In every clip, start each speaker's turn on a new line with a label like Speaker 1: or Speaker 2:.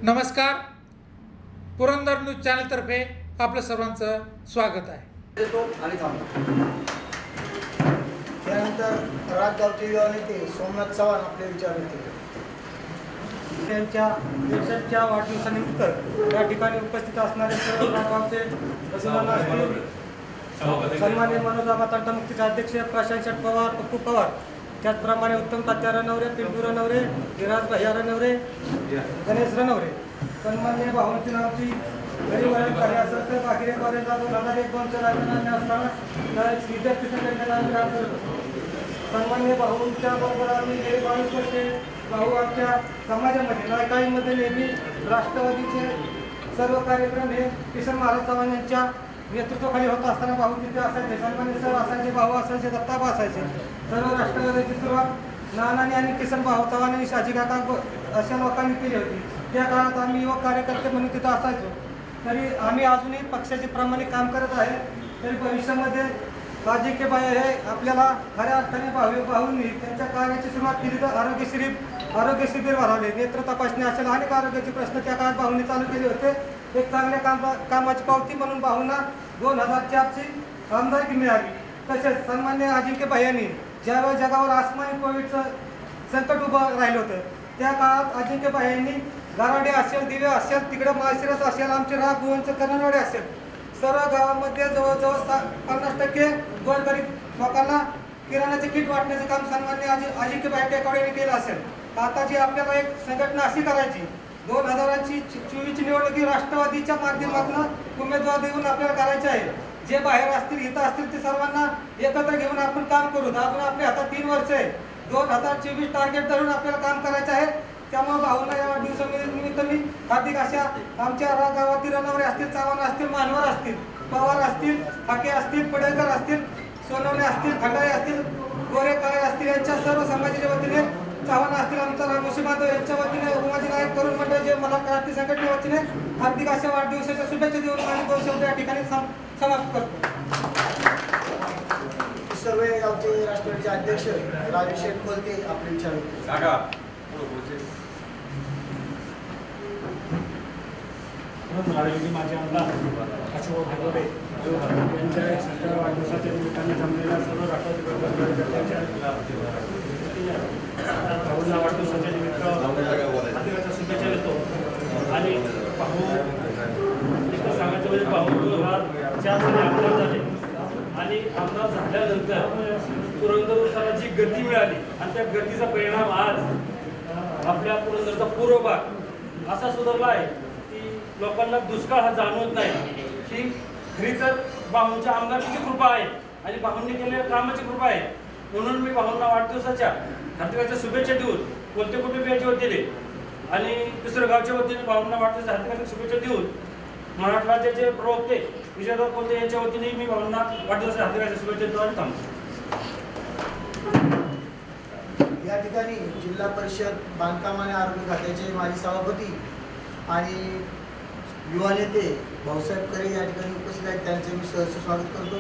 Speaker 1: नमस्कार, पुरंदर न्यूज चॅनलतर्फे आपलं सर्वांचं स्वागत आहे।
Speaker 2: त्यानंतर राजगावचे युवा नेते सोमनाथ चव्हाण आपले विचार देतील।
Speaker 3: त्यांच्या 61च्या वाढदिवसानिमित्त या ठिकाणी उपस्थित असणारे सर्व राजगावचे सन्माननीय मनोज तंटामुक्तीचे अध्यक्ष प्रशांत शेठ पवार, पप्पू पवार, त्याचप्रमाणे उत्तम तात्या रणवरे, पिंटू रणवरे, विराज भैया रणवरे, गणेश रणवरे, सन्माननीय भाऊंची नावची गरीबवाडी कार्य असेल तर बाकी कॉलेजला 2001-2च्या राजीनामे असताना विद्यार्थी संघटनेला आम्ही काम करत होतो। सन्माननीय भाऊंच्या बरोबर आम्ही गेले 22 वर्षे भाऊ आमच्या समाजामध्ये नायकाईमध्ये नेहमी राष्ट्रवादीचे सर्व कार्यक्रम हे किसन महाराज चव्हाण यांच्या नेतृत्वाखाली होत असताना भाऊ तिथे असायचे, सन्मान्य सर असायचे, भाऊ असायचे, दत्ताबा असायचे। सर्व राष्ट्रवादीची सुरुवात नानांनी आणि किसन भाऊ चव्हाण आणि शाजी काका अशा लोकांनी केली होती। त्या काळात आम्ही युवक कार्यकर्ते म्हणून तिथं असायचो। तरी आम्ही अजूनही पक्षाचे प्रामाणिक काम करत आहे। तरी भविष्यामध्ये बाजीकेबाई हे आपल्याला खऱ्या अर्थाने भाऊंनी त्यांच्या कार्याची सुरुवात केली तर आरोग्य शिबिर भरवले, नेत्र तपासणी असेल अनेक आरोग्याचे प्रश्न त्या काळात भाऊंनी चालू केले होते। एक चांगल्या कामाची पावती म्हणून भाऊंना 2004ची आमदारकी मिळाली। तसेच सन्मान्य अजिंक्यभाई यांनी ज्यावेळेस जगावर आसमानी कोविडचं संकट उभं राहिलं होतं त्या काळात अजिंक्यभाई यांनी गाराडे असेल, दिवे असेल, तिकडे माळशिरस असेल, आमचे राग गोवंच करणवाडे असेल, सर्व गावामध्ये जवळजवळ 50% गोरगरीब लोकांना किराणाचे किट वाटण्याचं काम सन्मान्य अजिंक्यभाई टेकवाडे यांनी केलं असेल। आता जी आपल्याला एक संघटना अशी करायची 2024ची निवडणुकी राष्ट्रवादीच्या माध्यमातून उमेदवार देऊन आपल्याला करायचे आहे। जे बाहेर असतील इथं असतील ते सर्वांना एकत्र घेऊन आपण काम करू। अजून आपल्या हातात 3 वर्ष आहे, 2024 टार्गेट धरून आपल्याला काम करायचं आहे। त्यामुळे भाऊंना या वाढदिवसानिमित्त मी हार्दिक अशा आमच्या गावातील रणवरे असतील, चव्हाण असतील, मानवर असतील, पवार असतील, हाके असतील, पडळकर असतील, सोनवणे असतील, खंडाळे असतील, गोरे काळे असतील यांच्या सर्व समाजाच्या वतीने, चव्हाण असतील आमचा रामोशी बांधव यांच्या वतीने, उमाजी नायक तरुण मंडळ जे मला क्रांती संघटने वतीने हार्दिक अशा वाढदिवसाच्या शुभेच्छा देऊन माझे 2 शब्द या ठिकाणी समाप्त करतो।
Speaker 2: सर्व गावचे राष्ट्रवादीचे अध्यक्ष राजेश शेठ कोलते आपले विचार देतील।
Speaker 3: माझे आमदार अशोक भागवते यांच्या 61व्या वाढदिवसाच्या निमित्ताने जमलेल्या सर्व राष्ट्रवादी भाऊंना वाढदिवसाच्या निमित्त हार्दिक शुभेच्छा देतो। आणि भाऊ एक सांगायचं म्हणजे भाऊ हा 4 साली आमदार झाले आणि आमदार झाल्यानंतर पुरंदरला जी गती मिळाली आणि त्या गतीचा परिणाम आज आपल्या पुरंदरचा पूर्व भाग असा सुधारला आहे की लोकांना दुष्काळ हा जाणवत नाही। ही खरी तर भाऊंच्या आमदारकीची कृपा आहे आणि भाऊंनी केलेल्या कामाची कृपा आहे। म्हणून मी भाऊंना वाढदिवसाच्या हार्दिकाच्या शुभेच्छा देऊन कोणते कुटुंबियांच्या वतीने आणि दुसऱ्या गावच्या वतीने भाऊंना वाढदिवसाच्या हार्दिकाच्या शुभेच्छा देऊन महाराष्ट्र राज्याचे प्रवक्ते विजयराव कोलते यांच्या वतीने मी भाऊंना वाढदिवसाच्या हार्दिकाच्या शुभेच्छा देतो आणि थांबतो।
Speaker 2: या ठिकाणी जिल्हा परिषद बांधकाम आणि आरोग्य खात्याचे माजी सभापती आणि युवा नेते भाऊसाहेब करे या ठिकाणी उपस्थित आहेत, त्यांचे मी सहर्ष स्वागत करतो।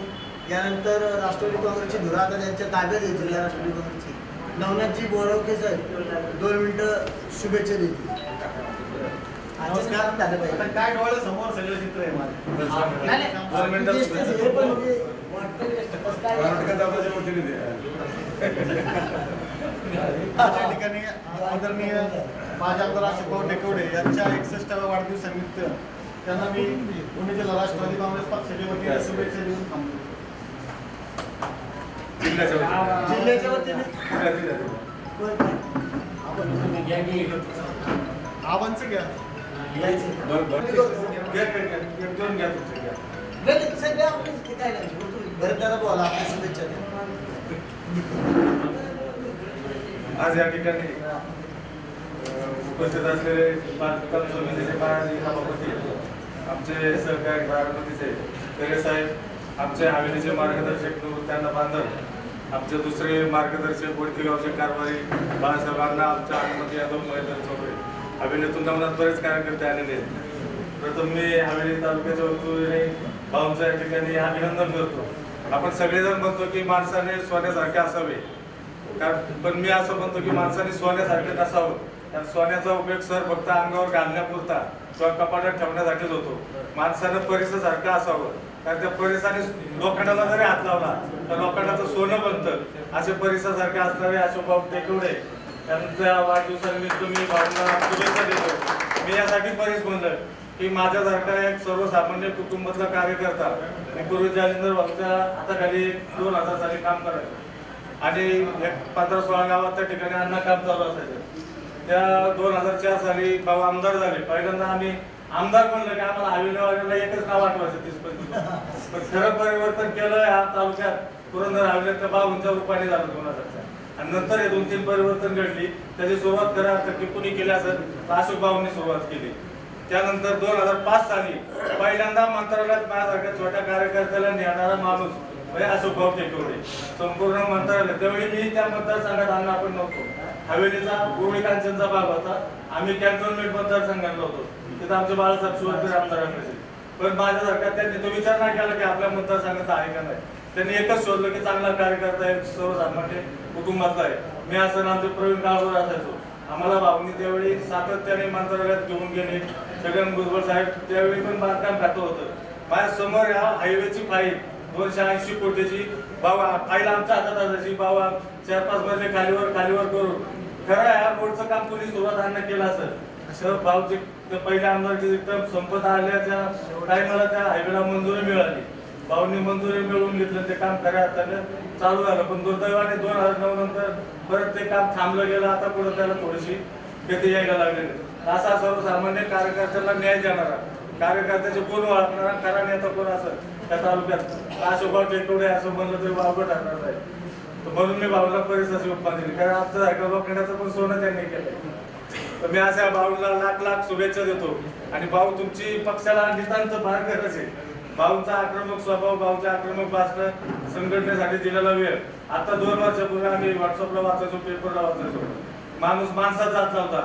Speaker 2: यानंतर राष्ट्रवादी काँग्रेसची धुरा आता त्यांच्या ताब्यात आहे जिल्हा राष्ट्रवादी काँग्रेसची नवनाथजी बोरवके साहेब 2 मिनिटं शुभेच्छा देतील।
Speaker 4: काय डोळे समोर सगळं चित्र आहे माझ्या ठिकाणी आदरणीय माझे आमदार अशोक टेकवडे यांच्या 61व्या वाढदिवसानिमित्त त्यांना मी पुणे जिल्हा राष्ट्रवादी काँग्रेस पक्षाच्या वतीने शुभेच्छा देऊन थांबतो।
Speaker 2: जिल्ह्याच्या वतीने
Speaker 4: आवांचं घ्या
Speaker 2: बोला आपल्या शुभेच्छा द्या।
Speaker 5: आज या ठिकाणी उपस्थित असलेले बांधकाम समितीचे माजी सभापती, आमचे सहकारी बारामतीचे करे साहेब, आमचे हवेलीचे मार्गदर्शक त्यांना बांधव, आमचे दुसरे मार्गदर्शक वडतीगावचे कारभारी बाळासाहेबांना, आमच्या अनुमती यादव, महेंद्र चौबे, हवेलीतून नवनाथ बरेच कार्यकर्ते आलेले आहेत। प्रथम मी हवेली तालुक्याच्या वतीने भाऊंचं या ठिकाणी अभिनंदन करतो। आपण सगळेजण म्हणतो की माणसाने सोन्यासारखे असावे, पण मी असं म्हणतो की माणसाने सोन्यासारखे नसावं। त्या सोन्याचा उपयोग सर फक्त अंगावर घालण्यापुरता किंवा कपाटात ठेवण्यासाठीच होतो. माणसानं परिसरासारखं असावं, कारण त्या परिसराने लोखंडाला जरी हात लावला तर लोखंडाचं सोनं बनतं. असे परिसरासारखे असणारे अशोकभाऊ टेकवडे यांच्या वाढदिवसानिमित्त मी भावना शुभेच्छा देतो. मी यासाठी बरेच म्हणलं की माझ्यासारखा एक सर्वसामान्य कुटुंबातला कार्यकर्ता मी पूर्वी जालिंदर भाऊच्या हाताखाली 2000 साली काम करायचो आणि एक 15-16 गावात त्या ठिकाणी अन्न काम चालू असायचं. त्या 2004 साली भाऊ आमदार झाले. पहिल्यांदा आम्ही आमदार म्हणलं की आम्हाला हवेलीवाल्याला एकच नाव आठवायचं 30-35. पण खरं परिवर्तन केलं या तालुक्यात पुरंदर हवेलीत त्या भाऊंच्या रूपाने झालं 2004. आणि नंतर हे 2-3 परिवर्तन घडली. त्याची सुरुवात करायला की कुणी केली असेल तर अशोक भाऊंनी सुरुवात केली. त्यानंतर 2005 साली पहिल्यांदा मंत्रालयात माझ्यासारख्या छोट्या कार्यकर्त्याला नेणारा माणूस म्हणजे अशोकभाऊ टेकवडे संपूर्ण मंत्रालय. त्यावेळी मी त्या मतदारसंघात आणला आपण नव्हतो. हवेलीचा पूर्वी कांचनचा भाग होता. आम्ही कॅन्टोन्मेंट मतदारसंघात होतो. तिथं आमचे बाळासाहेब सुवर्ते आमदार असायचे. पण माझ्यासारखा त्यांनी तो विचार नाही केला की आपल्या मतदारसंघाचा आहे का नाही. त्यांनी एकच शोधलं की चांगला कार्यकर्ता आहे, सर्वसामान्य कुटुंबातला आहे. मी असं आमचे प्रवीण गावकर असायचो. आम्हाला भाऊंनी त्यावेळी सातत्याने मंत्रालयात घेऊन गेले. छगन भुजबळ साहेब त्यावेळी पण बांधकाम खातं होतं. माझ्या समोर या हायवेची फाईल 280 कोटीची भाऊ फाईल आमच्या हातात असायची. भाऊ 4-5 मजले खालीवर करून खरं या रोडचं काम कोणी सुरुवात आणणं केलं असेल. भाऊचे पहिल्या आमदारची संपत आल्याच्या टायमाला त्या हायवेला मंजुरी मिळाली. भाऊंनी मंजुरी मिळवून घेतलं. ते काम खऱ्या अर्थाने चालू झालं. पण दुर्दैवाने 2009 नंतर परत ते काम थांबलं गेलं. आता पुढे त्याला थोडीशी गती यायला लागलेली. असा सर्वसामान्य कार्यकर्त्याला न्याय देणारा, कार्यकर्त्याचे गुण ओळखणारा खरा नेता कोण असेल त्या तालुक्यात अशोकभाऊ टेकवडे असं म्हणलं तरी वावगं ठरणार नाही. म्हणून मी भाऊला परिसराची उपमा दिली. कारण आमच्यासारख्या लोखंडाचं पण सोनं त्यांनी केलं. तर मी अशा भाऊला लाख शुभेच्छा देतो. आणि भाऊ तुमची पक्षाला नितांत फार गरज आहे. भाऊंचा आक्रमक स्वभाव, भाऊच्या आक्रमक भाषण, संघटनेसाठी दिलेला वेळ. आता 2 वर्षापूर्वी आम्ही व्हॉट्सअपला वाचायचो, पेपरला वाचायचो. माणूस माणसाचा जात नव्हता.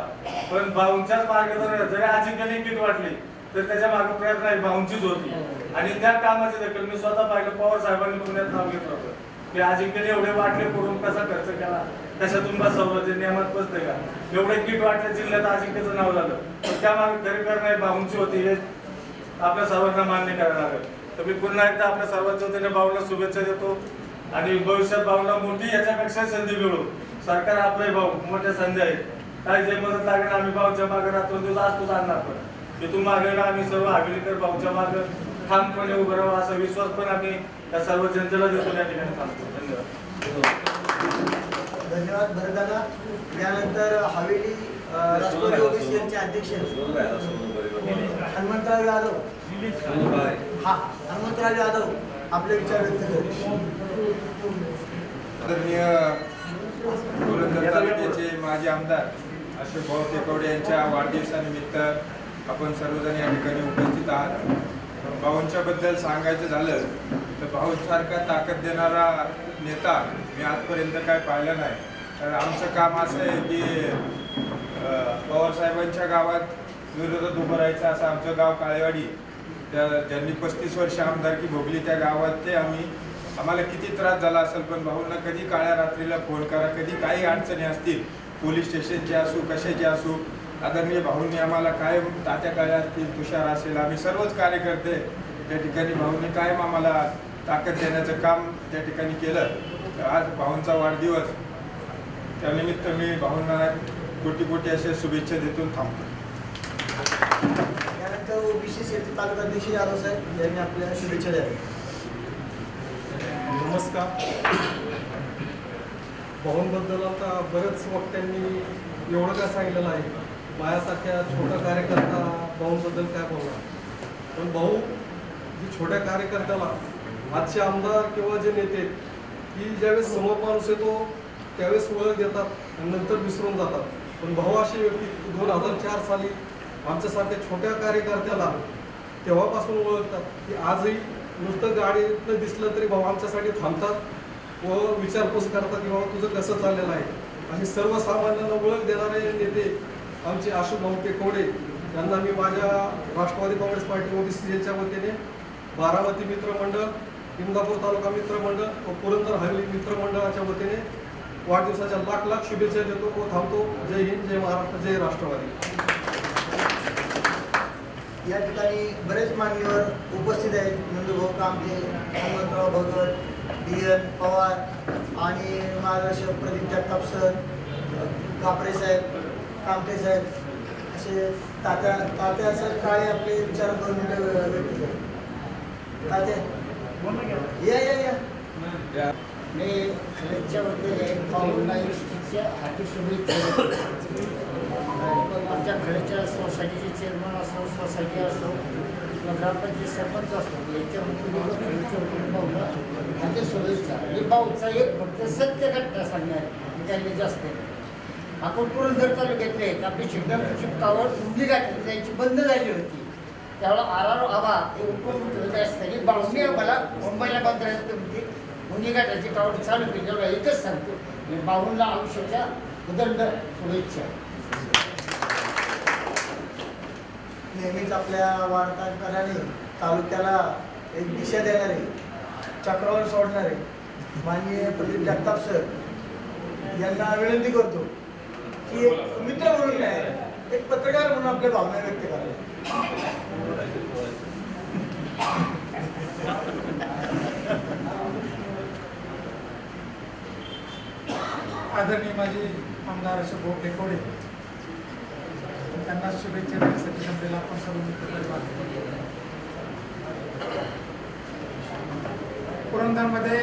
Speaker 5: पण भाऊंच्याच मार्गदर्शनात जरी अजिंक्यने किट वाटली तर त्याच्या मागे प्रयत्न आहे भाऊंचीच होती. आणि त्या कामाची दखल मी स्वतः पाहिलं. पवार साहेबांनी पुण्यात नाव घेतलं होतं की अजिंक्यने एवढे वाटले करून कसा खर्च केला, कशातून बसवलं, ते नियमात बसते का. एवढे किट वाटले जिल्ह्यात अजिंक्यचं नाव झालं. पण त्या मागे खरी करणं भाऊंची होती हे आपल्या सर्वांना मान्य करायला लागेल. तर मी पुन्हा एकदा आपल्या सर्वांच्या वतीने भाऊला शुभेच्छा देतो. आणि भविष्यात भाऊला मोठी याच्यापेक्षा संधी मिळू. सरकार आपले भाऊ मोठ्या संधी आहेत. काय जे मदत लागेल आम्ही भाऊच्या मागे रात्रंदिवस असतोच आणणार. पण इथून मागे आम्ही सर्व हवेलीकर भाऊच्या मागे ठामपणे उभं राहावं असा विश्वास पण आम्ही त्या सर्व जनतेला देतो. या ठिकाणी थांबतो.
Speaker 2: धन्यवाद भरतदादा. यानंतर हवेली राष्ट्रवादी ओबीसी यांचे अध्यक्ष हनुमंतराव यादव हनुमंतराव यादव आपले विचार व्यक्त करतील.
Speaker 6: आदरणीय पुरंदर तालुक्याचे माजी आमदार अशोकभाऊ टेकवडे यांच्या वाढदिवसानिमित्त आपण सर्वजण या ठिकाणी उपस्थित आहात. भाऊंच्याबद्दल सांगायचं झालं तर भाऊंसारखा ताकद देणारा नेता मी आजपर्यंत काय पाहिला नाही. तर आमचं काम असं आहे की पवारसाहेबांच्या गावात विरोधात उभं राहायचं. असं आमचं गाव काळेवाडी. ज्यांनी 35 वर्ष आमदारकी भोगली त्या गावात ते आम्हाला किती त्रास झाला असेल पण भाऊंना कधी काळ्या रात्रीला फोन करा, कधी काही अडचणी असतील पोलीस स्टेशनचे असू कशाचे असू, आदरणीय भाऊंनी आम्हाला काय तात्या काळ्या असतील, तुषार असेल, आम्ही सर्वच कार्यकर्ते त्या ठिकाणी भाऊंनी कायम आम्हाला ताकद देण्याचं काम त्या ठिकाणी केलं. आज भाऊंचा वाढदिवस त्यानिमित्त मी भाऊंना कोटी अशा शुभेच्छा देतो. थांबतो.
Speaker 2: यानंतर ओबीसी सेनेचे तालुकाध्यक्ष यादव साहेब यांनी आपल्याला शुभेच्छा द्याव्या.
Speaker 7: नमस्कार. भाऊंबद्दल आता बरेच वक्त्यांनी एवढं काय सांगितलेलं आहे. माझ्यासारख्या छोटा कार्यकर्ता भाऊंबद्दल काय बोलणार. पण भाऊ जी छोट्या कार्यकर्त्याला आजचे आमदार किंवा जे नेते की ज्यावेळेस समोर माणूस येतो त्यावेळेस ओळख देतात आणि नंतर विसरून जातात. पण भाऊ अशी व्यक्ती 2004 साली आमच्यासारख्या छोट्या कार्यकर्त्याला तेव्हापासून ओळखतात की आजही नुसतं गाडीतनं दिसलं तरी भाऊ आमच्यासाठी थांबतात व विचारपूस करतात की बाबा तुझं कसं चाललेलं आहे. आणि सर्वसामान्यांना ओळख देणारे नेते आमचे अशोकभाऊ टेकवडे यांना मी माझ्या राष्ट्रवादी काँग्रेस पार्टी ओबीसी सेलच्या वतीने बारामती मित्रमंडळ, इंदापूर तालुका मित्रमंडळ व पुरंदर हवेली मित्रमंडळाच्या वतीने वाढदिवसाच्या लाख लाख शुभेच्छा देतो व थांबतो. जय हिंद, जय महाराष्ट्र, जय राष्ट्रवादी.
Speaker 2: या ठिकाणी बरेच मान्यवर उपस्थित आहेत. नंदूभाऊ कामते, हनुमंतराव भगत, DN पवार आणि मार्गदर्शक प्रदीप जगताप सर, कापरे साहेब, कामते साहेब, असे तात्या सर काळे आपले विचार 2 मिनिटं व्यक्त केले. तात्या या
Speaker 8: मी खरंच्या वतीने पाहुणा युनिव्हर्सिटीच्या हार्दिक शुभेच्छा. आमच्या खरेच्या सोसायटीचे चेअरमन असो, सोसायटी असो, ग्रामपंचायत सरपंच असो, याच्या वतीने पाहुणा हार्दिक शुभेच्छा. मी भाऊचा एक फक्त सत्य घटना सांगणार मी काही जास्त. आपण पुरंदर तालुक्यातले आहेत. आपली शिक्षकावर उंदी गाठी जायची बंद झाली होती. त्यावेळेला RR आबा हे उपमुख्यमंत्री असताना भाऊने आम्हाला मुंबईला बंदरात होती उंदी गाठाची कावड चालू केली. एवढा एकच सांगतो मी भाऊंना आयुष्याच्या उदंड शुभेच्छा.
Speaker 2: नेहमीच आपल्या वार्ताहराने तालुक्याला एक दिशा देणारे, चक्रावर सोडणारे माननीय प्रदीप जगताप सर यांना विनंती करतो की एक मित्र म्हणून नाही, एक पत्रकार म्हणून आपल्या भावना व्यक्त कराव्या.
Speaker 1: आदरणीय माझे आमदार अशोक भाऊ टेकोडे त्यांना शुभेच्छा देण्यासाठी जमलेला आपण सर्व मित्र. पुरंदरमध्ये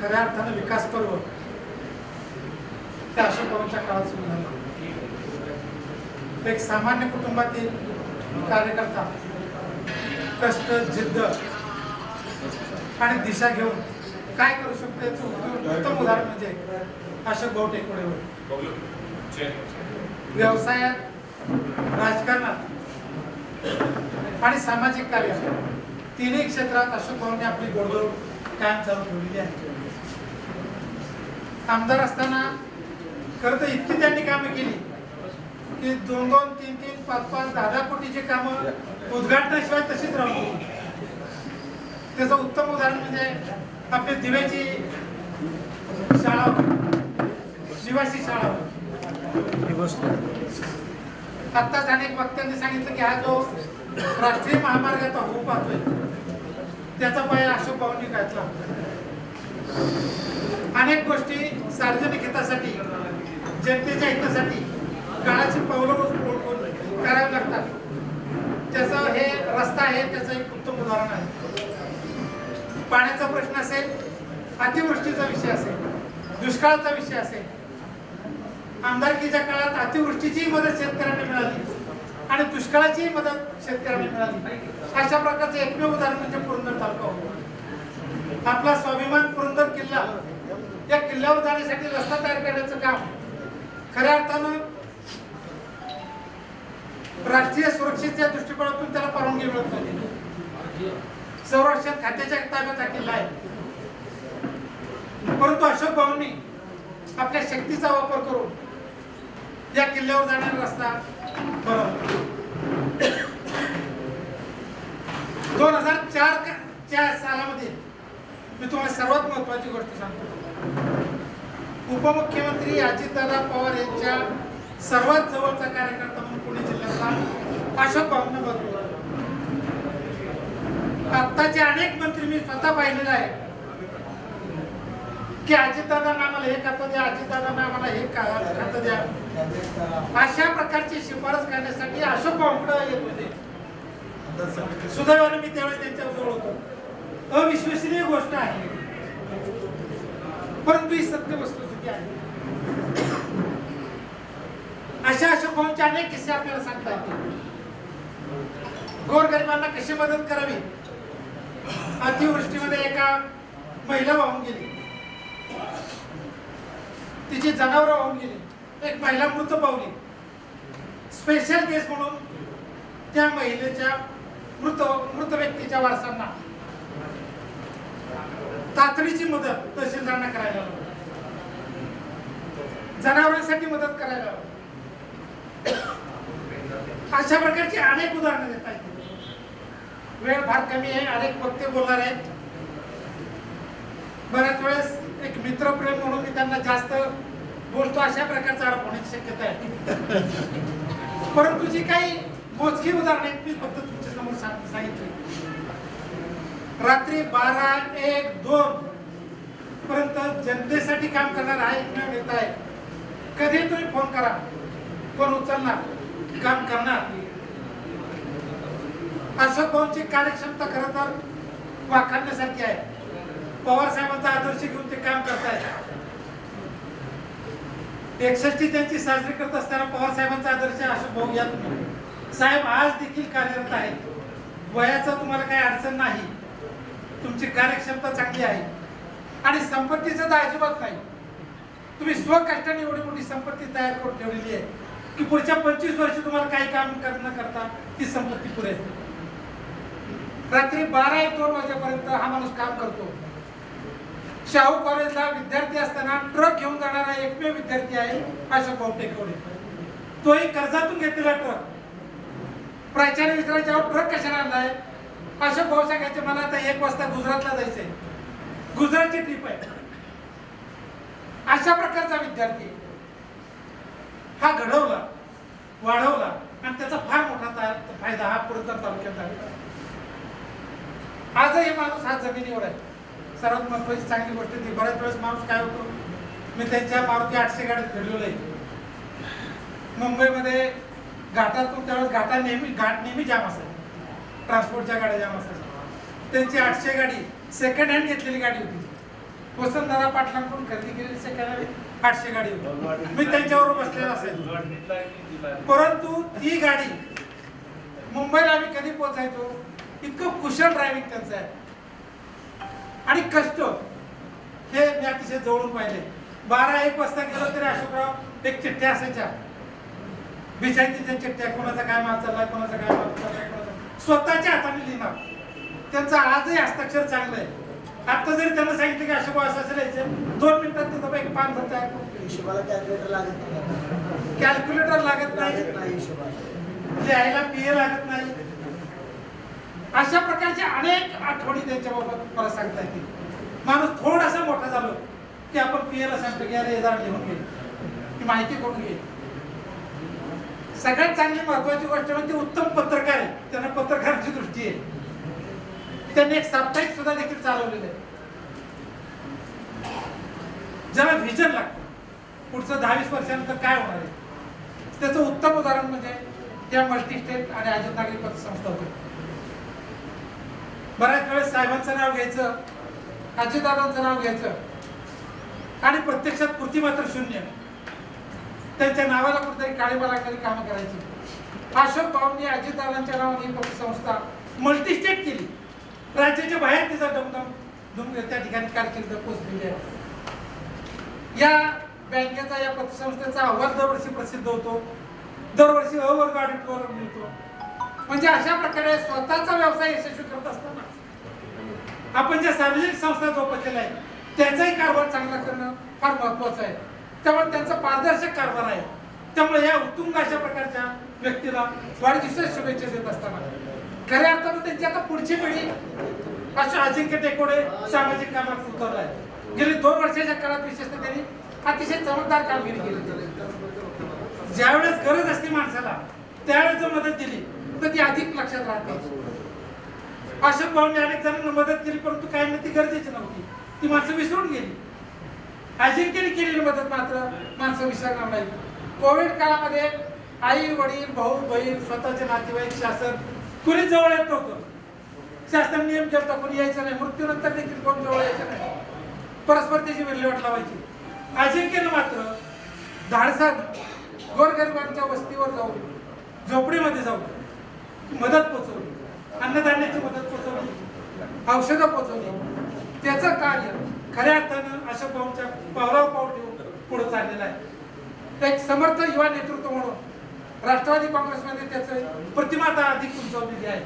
Speaker 1: खऱ्या अर्थानं विकास पर्व त्या अशोक भाऊंच्या काळात सुरू झाला. एक सामान्य कुटुंबातील कार्यकर्ता कष्ट, जिद्द आणि दिशा घेऊन काय करू शकतो याचं उत्तम उदाहरण म्हणजे अशोक भाऊ टेकोडे होते. व्यवसायात, राजकारणात आणि सामाजिक कार्य तिन्ही क्षेत्रात अशोक भाऊंनी आपली गोडगोड कायम चालू ठेवलेली आहे. आमदार असताना खरं तर इतकी त्यांनी कामं केली की 2-2, 3-3, 5-5, 10-10 कोटीची कामं उद्घाटनाशिवाय तशीच राहून. त्याचं उत्तम उदाहरण म्हणजे आपली दिव्याची शाळा, निवासी शाळा. आत्ताच अनेक वक्त्यांनी सांगितलं की हा जो राष्ट्रीय महामार्गाचा होऊ पाहतोय त्याचा पाया अशोक भाऊंनी घातला. अनेक गोष्टी सार्वजनिक हितासाठी, जनतेच्या हितासाठी काळाची पावलं करावी लागतात. त्याचं हे रस्ता आहे, त्याचं एक उत्तम उदाहरण आहे. पाण्याचा प्रश्न असेल, अतिवृष्टीचा विषय असेल, दुष्काळाचा विषय असेल, आमदारकीच्या काळात अतिवृष्टीचीही मदत शेतकऱ्यांना मिळाली आणि दुष्काळाचीही मदत शेतकऱ्यांना मिळाली. अशा प्रकारचं एकमेव उदाहरण म्हणजे पुरंदर तालुका होता. आपला स्वाभिमान पुरंदर किल्ला, या किल्ल्यावर जाण्यासाठी रस्ता तयार करण्याचं काम खऱ्या अर्थानं राष्ट्रीय सुरक्षेच्या दृष्टिकोनातून त्याला परवानगी मिळत नव्हती. संरक्षण खात्याच्या ताब्याचा किल्ला आहे. परंतु अशोक भाऊंनी आपल्या शक्तीचा वापर करून या किल्ल्यावर जाणारा रस्ता बनवला. 2004 सालामध्ये मी तुम्हाला सर्वात महत्वाची गोष्ट सांगतो. उपमुख्यमंत्री अजितदादा पवार यांच्या सर्वात जवळचा कार्यकर्ता म्हणून पुणे जिल्ह्यातला अशोक भाऊंना बघतो. आत्ताचे अनेक मंत्री मी स्वतः पाहिलेले आहे की अजितदादांना आम्हाला हे खातं द्या, अजितदादांना आम्हाला हे खातं द्या, अशा प्रकारची शिफारस करण्यासाठी अशोक भाऊंकडे येत होते. सुदैवाने मी त्यावेळेस त्यांच्या जवळ होतो. अविश्वसनीय गोष्ट आहे, परंतु ही सत्य वस्तुस्थिती आहे. अशा अशोक भाऊंचे अनेक किस्से आपल्याला सांगता येतील. गोरगरिबांना कशी मदत करावी. अतिवृष्टीमध्ये एका महिला वाहून गेली, तिची जनावरं वाहून गेली, एक महिला मृत पावली. स्पेशल केस म्हणून त्या महिलेच्या मृत व्यक्तीच्या वारसांना तातडीची मदत तहसीलदारांना करायला हवी, जनावरांसाठी मदत करायला हवी. अशा प्रकारची अनेक उदाहरणं देता येतील. वेळ फार कमी आहे, अनेक वक्ते बोलणार आहेत. बऱ्याच वेळेस एक मित्रप्रेम म्हणून मी त्यांना जास्त बोलतो अशा प्रकारचा आरोप होण्याची शक्यता आहे. परंतु जी काही मोजकी उदाहरण आहेत मी फक्त तुमच्या समोर सांगितली. रात्री 12, 1, 2 पर्यंत जनतेसाठी काम करणारा हा एकमेव नेता आहे. कधी तुम्ही फोन करा, फोन उचलणार, काम करणार. अशोक भाऊंची कार्यक्षमता खरं तर वाखाणण्यासारखी आहे. पवार साहेबांचा आदर्श घेऊन ते काम करतायत. 61 त्यांची साजरी करत असताना पवार साहेबांचा आदर्श अशोक भाऊ या साहेब आज देखील कार्यरत आहेत. वयाचा तुम्हाला काही अडचण नाही, तुमची कार्यक्षमता चांगली आहे आणि संपत्तीचं तर अजिबात नाही. तुम्ही स्वकष्टाने एवढी मोठी संपत्ती तयार करून ठेवलेली आहे की पुढच्या 25 वर्ष तुम्हाला काही काम न करता ती संपत्ती पुरेल. रात्री 12, 1, 2 वाजेपर्यंत हा माणूस काम करतो. शाहू कॉलेजला विद्यार्थी असताना ट्रक घेऊन जाणारा एकमेव विद्यार्थी आहे अशोक भाऊ टेकवडे. तोही कर्जातून घेतलेला ट्रक. प्राचार्य विचारायच्यावर ट्रक कशाला आणलाय, अशोक भाऊ सांगायचे मला आता 1 वाजता गुजरातला जायचंय, गुजरातची ट्रिप आहे. अशा प्रकारचा विद्यार्थी हा घडवला, वाढवला आणि त्याचा फार मोठा फायदा हा पुरंदर तालुक्यात झाला. आजही माणूस हा जमिनीवर आहे. सर्वात महत्वाची चांगली गोष्ट ती बऱ्याच वेळेस माणूस काय होतो, मी त्यांच्या मारुती 800 गाडीत फिरलेलो आहे मुंबईमध्ये. घाटातून त्यावेळेस घाट नेहमी जाम असायची, ट्रान्सपोर्टच्या गाड्या जाम असायच्या. त्यांची 800 गाडी सेकंड हँड घेतलेली गाडी होती. वसंतदादा पाटलांकडून खरेदी केलेली सेकंड हँड 800 गाडी होती. मी त्यांच्याबरोबर बसलेला असायचो. परंतु ती गाडी मुंबईला आम्ही कधी पोहोचायचो, इतकं कुशल ड्रायव्हिंग त्यांचं आहे आणि कष्ट हे मी अतिशय जवळून पाहिले. 12, 1 वाजता गेलो तरी अशोकराव एक चिठ्ठ्या असायच्या, बिचायच्या चिठ्ठ्या, कोणाचा काय माल चाललाय, कोणाचा काय माल चाललाय, स्वतःच्या हाताने लिहिणार. त्यांचं आजही हस्ताक्षर चांगलं आहे. आता जरी त्यांना सांगितलं की अशोक असं लिहायचं, 2 मिनिटात तिथं एक पान भरताय.
Speaker 2: हिशोबाला कॅल्क्युलेटर लागत नाही,
Speaker 1: कॅल्क्युलेटर लागत नाही, लिहायला PA लागत नाही. अशा प्रकारच्या अनेक आठवणी त्यांच्याबाबत मला सांगता येतील. माणूस थोडासा मोठा झालो की आपण PA ला सांगतो की अरे हे लिहून घे, ती माहिती करून घे. सगळ्यात चांगली महत्वाची गोष्ट म्हणजे उत्तम पत्रकार आहे, त्यांना पत्रकाराची दृष्टी आहे. त्यांनी एक साप्ताहिक सुद्धा देखील चालवलेलं आहे. ज्याला व्हिजन लागतं पुढचं 10-20 वर्षानंतर काय होणार आहे, त्याचं उत्तम उदाहरण म्हणजे त्या मल्टी स्टेट आणि अजित नागरी पतसंस्था होती. बऱ्याच वेळेस साहेबांचं नाव घ्यायचं, अजितदादांचं नाव घ्यायचं आणि प्रत्यक्षात कृती मात्र शून्य. त्यांच्या नावाला कुठेतरी काळीमा लागणारी कामं करायची. अशोक भाऊंनी अजितदादांच्या नावाने ही पतसंस्था मल्टी स्टेट केली. राज्याच्या बाहेर तिचा दमदम त्या ठिकाणी कारकीर्द पोहोचलेली आहे. या बँकेचा, या पतसंस्थेचा अहवाल दरवर्षी प्रसिद्ध होतो, दरवर्षी अ वर्ग ऑडिटवर मिळतो. म्हणजे अशा प्रकारे स्वतःचा व्यवसाय यशस्वी करत असताना आपण ज्या सार्वजनिक संस्था जोपासलेल्या आहेत त्याचाही कारभार चांगला करणं फार महत्वाचं आहे. त्यामुळे त्यांचा पारदर्शक कारभार आहे. त्यामुळे या उत्तुंग अशा प्रकारच्या व्यक्तीला वाढदिवसाच्या शुभेच्छा देत असताना खऱ्या अर्थानं त्यांची आता पुढची पिढी अशा अजिंक्य टेकोडे सामाजिक कामात उतरलाय. गेली 2 वर्षाच्या काळात विशेषतः त्यांनी अतिशय चमकदार कामगिरी केली. ज्यावेळेस गरज असते माणसाला त्यावेळेस जर मदत दिली तर ती अधिक लक्षात राहते. अशोक भाऊंनी अनेक जणांना मदत केली, परंतु काहींना ती गरजेची नव्हती, ती माणसं विसरून गेली. अजिंक्यने केलेली मदत मात्र माणसं विसरणार नाही. कोविड काळामध्ये आई वडील भाऊ बहीण स्वतःचे नातेवाईक शासन कुणी जवळ येत नव्हतं. शासन नियम केला कोणी यायचं नाही, मृत्यूनंतर देखील कोण जवळ यायचं नाही, परस्पर त्याची विल्हेवाट लावायची. अजिंक्यने मात्र धाडसानं गोरगरिबांच्या वस्तीवर जाऊन, झोपडीमध्ये जाऊन मदत पोचवली, अन्नधान्याची मदत पोचवली, औषधं पोचवली. त्याचं कार्य खऱ्या अर्थानं अशोक भाऊंच्या पावलावर पाऊल ठेवून पुढे चाललेलं आहे. एक समर्थ युवा नेतृत्व म्हणून राष्ट्रवादी काँग्रेसमध्ये त्याचं प्रतिमा आता अधिक उंचावलेली आहे.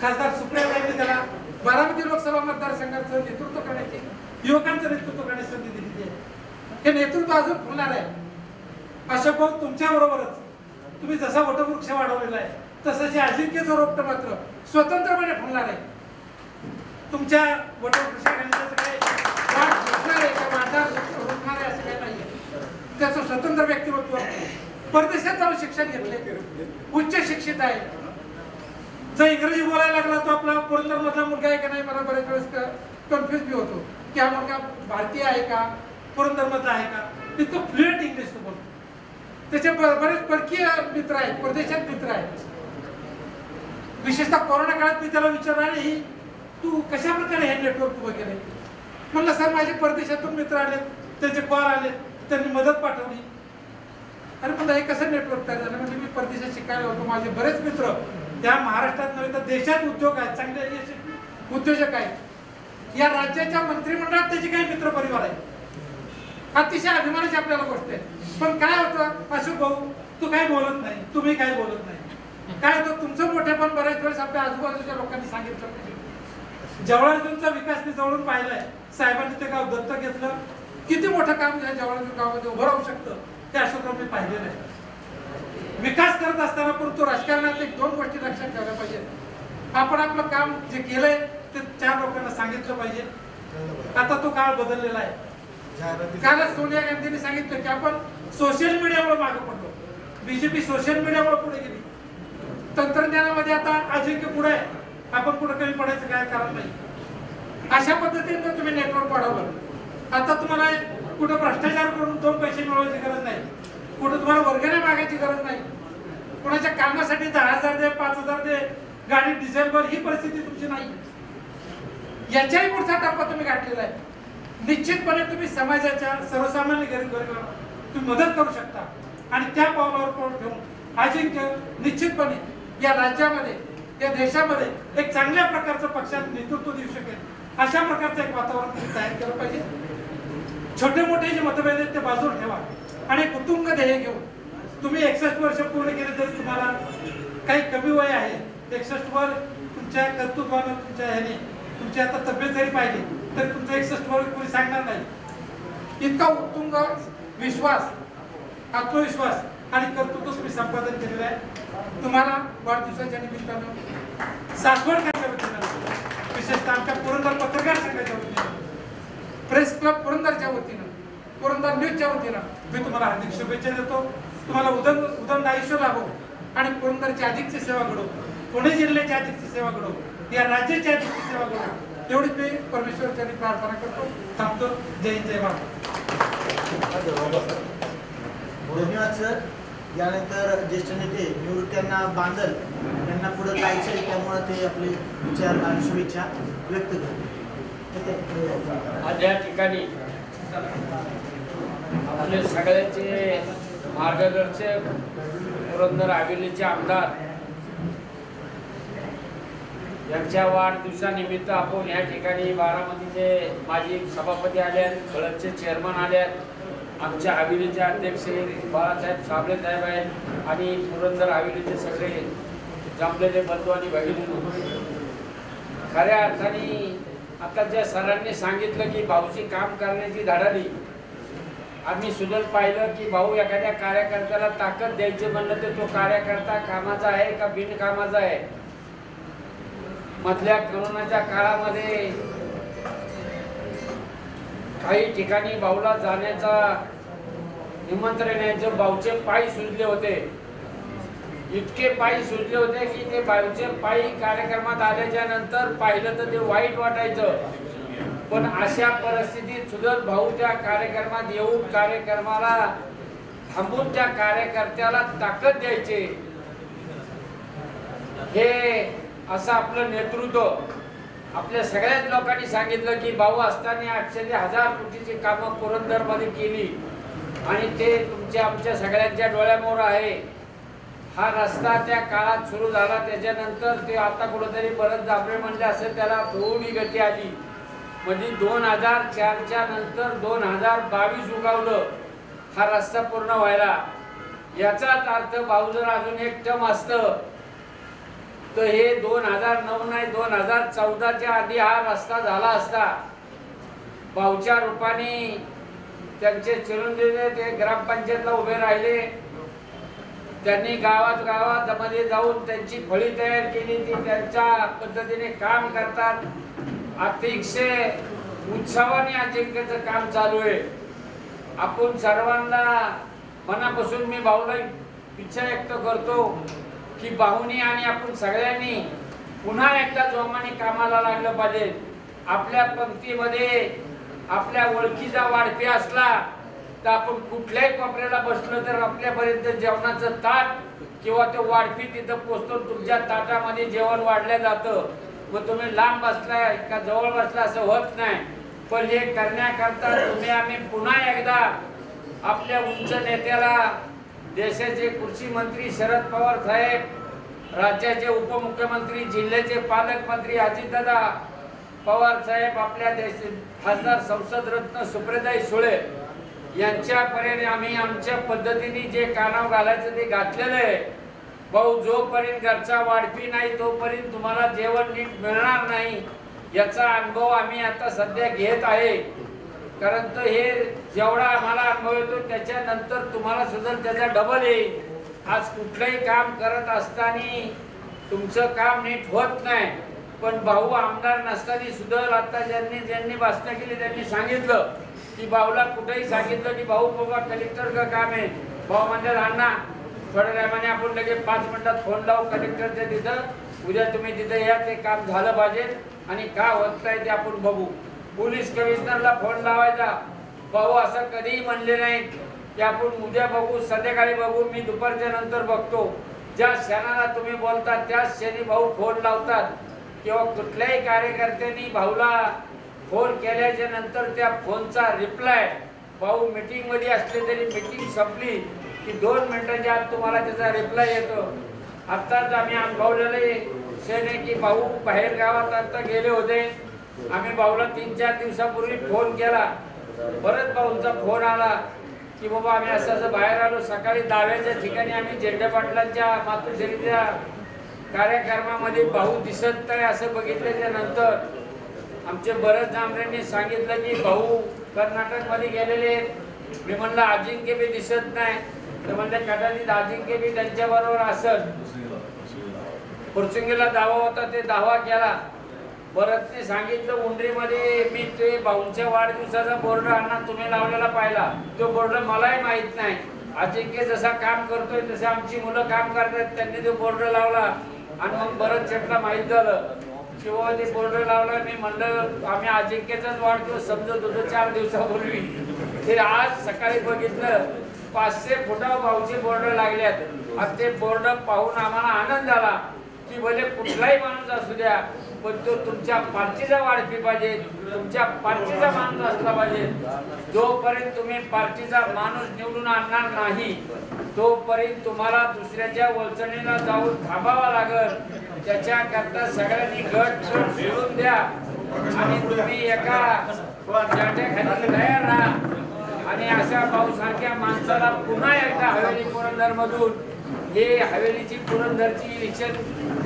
Speaker 1: खासदार सुप्रियाताईंनी त्याला बारामती लोकसभा मतदारसंघाचं नेतृत्व करण्याची, युवकांचं नेतृत्व करण्याची संधी दिलेली आहे. हे नेतृत्व अजून फुलणार आहे. अशोक भाऊ तुमच्या बरोबरच तुम्ही जसा वटवृक्ष वाढवलेला आहे तसं जे अजिंक्यचं रोपटं मात्र स्वतंत्रपणे फुलणार आहे. तुमच्या वटवृक्षाखाली काही वाढ रोखणार आहे का वाढणार रोखणार आहे असं काही नाहीये. त्याचं स्वतंत्र व्यक्तिमत्व, परदेशात जाऊन शिक्षण घेतले, उच्च शिक्षित आहे. जर इंग्रजी बोलायला लागला तो आपला पुरंदर मधला मुलगा आहे का नाही, मला बऱ्याच वेळेस कन्फ्युज बी होतो की हा मुलगा भारतीय आहे का, पुरंदर मधला आहे का. इतकं फ्लुएंट इंग्लिश तो बोलतो. त्याचे बरेच परकीय मित्र आहेत, परदेशात मित्र आहेत. विशेषतः कोरोना काळात मी त्याला विचारलं, ही तू कशा प्रकारे हे नेटवर्क उभं केलंय. म्हणलं सर माझे परदेशातून मित्र आले, त्यांचे कॉल आले, त्यांनी मदत पाठवली. अरे म्हणलं हे कसं नेटवर्क तयार झालं. म्हणजे मी परदेशात शिकायला होतो, माझे बरेच मित्र त्या महाराष्ट्रात नव्हे तर देशात उद्योग आहेत, चांगले उद्योजक आहेत. या राज्याच्या मंत्रिमंडळात त्याचे काही मित्र परिवार आहेत. अतिशय अभिमानाची आपल्याला गोष्ट आहे. पण काय होतं अशोक भाऊ, तू काही बोलत नाही, तुम्ही काही बोलत नाही. काय होतं तुमचं मोठेपण बऱ्याच वेळेस आपल्या आजूबाजूच्या लोकांनी सांगितलं पाहिजे. जवळार्जुनचा विकास मी जवळून पाहिलाय. साहेबांनी ते गाव दत्तक घेतलं. किती मोठं काम या जवळार्जुन गावामध्ये उभं राहू शकतं ते अशोकराव मी पाहिलेलं आहे. विकास करत असताना पण तो राजकारणात एक दोन गोष्टी लक्षात ठेवल्या पाहिजेत. आपण आपलं काम जे केलंय ते 4 लोकांना सांगितलं पाहिजे. आता तो काळ बदललेला आहे. कालच सोनिया गांधींनी सांगितलं की आपण सोशल मीडियामुळे मागे पडलो. बीजेपी सोशल मीडियामुळे पुढे गेली. तंत्रज्ञानामध्ये आता अजिंक्य पुढे आहे. आपण पुढे कमी पडायचं काय कारण नाही. अशा पद्धतीने तुम्ही नेटवर्क वाढवलं. आता तुम्हाला कुठं भ्रष्टाचार करून 2 पैसे मिळवायची गरज नाही. कुठं तुम्हाला वर्गण्या मागायची गरज नाही. कोणाच्या कामासाठी 10,000 दे, 5,000 दे, गाडी डिझेलवर, ही परिस्थिती तुमची नाही. याच्याही पुढचा टप्पा तुम्ही गाठलेला आहे. निश्चितपणे तुम्ही समाजाच्या सर्वसामान्य गरिबांना तुम्ही मदत करू शकता. आणि त्या पावलावर पाऊल ठेवून अजिंक्य निश्चितपणे या राज्यामध्ये, या देशामध्ये एक चांगल्या प्रकारचं पक्षात नेतृत्व देऊ शकेल. अशा प्रकारचं एक वातावरण तुम्ही तयार केलं पाहिजे. छोटे मोठे जे मतभेद आहेत ते बाजूला ठेवा आणि कुटुंब ध्येय घेऊन तुम्ही 61 वर्ष पूर्ण केले तरी तुम्हाला काही कमी वय आहे. 61 वर तुमच्या कर्तृत्वानं, तुमच्या ह्याने, तुमची आता तब्येत जरी पाहिली तर तुमचं 61 वर कोणी सांगणार नाही. इतका उत्तुंग विश्वास, आत्मविश्वास आणि कर्तृत्व तुम्ही संपादन केलेलं आहे. तुम्हाला वाढदिवसाच्या निमित्तानं सासवडकरांच्या वतीनं, विशेषतः आमच्या पुरंदर पत्रकार संघाच्या वतीनं, प्रेस क्लब पुरंदरच्या वतीनं, पुरंदर न्यूजच्या वतीनं मी तुम्हाला हार्दिक शुभेच्छा देतो. तुम्हाला उदंड आयुष्य लाभो आणि पुरंदरची अधिकची सेवा घडो, पुणे जिल्ह्याची अधिकची सेवा घडो, या राज्याची अधिकची सेवा घडो, एवढीच मी परमेश्वराची प्रार्थना करतो. थांबतो. जय हिंद, जय महाराष्ट्र.
Speaker 2: धन्यवाद सर. यानंतर ज्येष्ठ नेते निवृत्त्यांना बांदल यांना पुढे जायचं आहे, त्यामुळे ते आपले विचार आणि शुभेच्छा व्यक्त करतात.
Speaker 9: आज या ठिकाणी आपले सगळ्यांचे मार्गदर्शक पुरंदर हवेलीचे आमदार यांच्या वाढदिवसानिमित्त आपण या ठिकाणी बारामतीचे माजी सभापती आले आहेत, खळदचे चेअरमन आले आहेत, आमच्या हवेलीचे अध्यक्ष बाळासाहेब साबळे साहेब आहेत आणि पुरंदर हवेलीचे सगळे जमलेले बंधू आणि भगिनी. खऱ्या अर्थाने आता ज्या सरांनी सांगितलं की भाऊची काम करण्याची धडाडी, आम्ही सुद्धा पाहिलं की भाऊ एखाद्या कार्यकर्त्याला ताकद द्यायची म्हणलं तर तो कार्यकर्ता कामाचा आहे का बिनकामाचा आहे. मधल्या कोरोनाच्या काळामध्ये काही ठिकाणी भाऊला जाण्याचा निमंत्रण यायचं. भाऊचे पाय सुजले होते, इतके पाय सुजले होते की ते भाऊचे पायी कार्यक्रमात आल्याच्या नंतर पाहिलं तर ते वाईट वाटायचं. पण अशा परिस्थितीत सुद्धा भाऊ त्या कार्यक्रमात येऊन कार्यक्रमाला थांबून त्या कार्यकर्त्याला ताकद द्यायचे. हे असं आपलं नेतृत्व. आपल्या सगळ्याच लोकांनी सांगितलं की भाऊ असताना 800 ते 1000 कोटीची कामं पुरंदरमध्ये केली आणि ते तुमच्या आमच्या सगळ्यांच्या डोळ्यामोर आहे. हा रस्ता त्या काळात सुरू झाला, त्याच्यानंतर ते आता कुठेतरी परत जाबरे म्हणले असेल, त्याला थोडी गती आली. म्हणजे 2004च्या नंतर 2022 उगावलं हा रस्ता पूर्ण व्हायला. याचाच अर्थ भाऊ जर अजून एक टर्म असतं तर हे 2009 नाही 2014च्या आधी हा रस्ता झाला असता. भाऊच्या रूपाने त्यांचे चिरंजीव ते ग्रामपंचायतला उभे राहिले. त्यांनी गावामध्ये जाऊन त्यांची फळी तयार केली. ती त्यांच्या पद्धतीने काम करतात. अतिशय उत्साहाने अजिंक्यचं काम चालू आहे. आपण सर्वांना मनापासून मी भाऊला इच्छा व्यक्त करतो की भाऊनी आणि आपण सगळ्यांनी पुन्हा एकदा जोमाने कामाला लागलं पाहिजे. आपल्या पंक्तीमध्ये आपल्या ओळखीचा वाढपी असला तर आपण कुठल्याही कोपऱ्याला बसलो तर आपल्यापर्यंत जेवणाचं ताट किंवा तो वाढपी तिथं पोचतो, तुमच्या ताटामध्ये जेवण वाढलं जातं. मग तुम्ही लांब बसलाय का जवळ बसला असं होत नाही. पण हे करण्याकरता तुम्ही आम्ही पुन्हा एकदा आपल्या उंच नेत्याला, देशाचे कृषी मंत्री शरद पवार साहेब, राज्याचे उपमुख्यमंत्री, जिल्ह्याचे पालकमंत्री अजितदादा पवार साहेब, आपल्या खासदार संसद रत्न सुप्रियाताई सुळे यांच्यापर्यंत आम्ही आमच्या पद्धतीने जे कानाव घालायचं ते घातलेलं आहे. भाऊ, जोपर्यंत घरचा वाढपी नाही तोपर्यंत तुम्हाला जेवण नीट मिळणार नाही, याचा अनुभव आम्ही आता सध्या घेत आहे. कारण तर हे जेवढा आम्हाला अनुभव येतो त्याच्यानंतर तुम्हाला सुद्धा त्याचा डबल येईल. आज कुठलंही काम करत असताना तुमचं काम नीट होत नाही, पण भाऊ आमदार नसताना सुद्धा आता ज्यांनी भाषण केली त्यांनी सांगितलं की भाऊला कुठेही सांगितलं की भाऊ बाबा कलेक्टरचं काम आहे, भाऊ म्हणजे अण्णा थोड्या टायमाने आपण लगेच 5 मिनिटात फोन लावू कलेक्टरच्या तिथं, उद्या तुम्ही तिथं या, ते काम झालं पाहिजे आणि का होत नाही ते आपण बघू. पोलीस कमिशनरला फोन लावायचा, भाऊ असं कधीही म्हणले नाही की आपण उद्या बघू, संध्याकाळी बघू, मी दुपारच्या नंतर बघतो. ज्या क्षणाला तुम्ही बोलता त्याच क्षणी भाऊ फोन लावतात. किंवा कुठल्याही कार्यकर्त्यांनी भाऊला फोन केल्याच्या नंतर त्या फोनचा रिप्लाय, भाऊ मीटिंग मध्ये असले तरी मीटिंग संपली की 2 मिनिटांच्या आत तुम्हाला त्याचा रिप्लाय येतो. आत्ताच आम्ही अनुभवलेले आहे की भाऊ बाहेर गावात आता गेले होते, आम्ही भाऊला 3-4 दिवसापूर्वी फोन केला, परत भाऊंचा फोन आला की बाबा आम्ही असं बाहेर आलो. सकाळी दाव्याच्या ठिकाणी आम्ही झेंडे पाटलांच्या मातोश्रीच्या कार्यक्रमामध्ये भाऊ दिसत नाही असं बघितल्याच्या नंतर आमचे बरेच जामऱ्यांनी सांगितलं की भाऊ कर्नाटकमध्ये गेलेले. मी म्हणलं अजिंक्य बी दिसत नाही, तर म्हणलं कदाचित अजिंक्य बी त्यांच्याबरोबर असत. पुरसिंगीला दावा होता, ते दावा केला. भरतने सांगितलं उंडरीमध्ये मी ते भाऊंच्या वाढदिवसाचा बोर्ड आणा तुम्ही लावलेला पाहिला, तो बोर्ड मलाही माहित नाही. अजिंक्य जसा काम करतोय तसे आमची मुलं काम करतात, त्यांनी तो बोर्ड लावला आणि मग भरत शेटला माहीत झालं किंवा ते बोर्ड लावला. मी म्हणलं आम्ही अजिंक्यचाच वाढदिवस समजत होतो 4 दिवसापूर्वी. ते आज सकाळी बघितलं 500 फुटावर भाऊचे बोर्ड लागल्यात. आज ते बोर्ड पाहून आम्हाला आनंद झाला की भले कुठलाही माणूस असू द्या, पण तो तुमच्या पार्टीचा वाढपी पाहिजे, तुमच्या पार्टीचा माणूस असला पाहिजे. जोपर्यंत तुम्ही पार्टीचा माणूस निवडून आणणार नाही तोपर्यंत तुम्हाला दुसऱ्याच्या वळचणीला जाऊन थांबावा लागल. त्याच्याकरता सगळ्यांनी गट सोडून द्या आणि तुम्ही एका जाट्याखाली तयार राहा आणि अशा भाऊसारख्या माणसाला पुन्हा एकदा हवेली पुरंदर मधून, हे हवेलीची पुरंदरची इलेक्शन,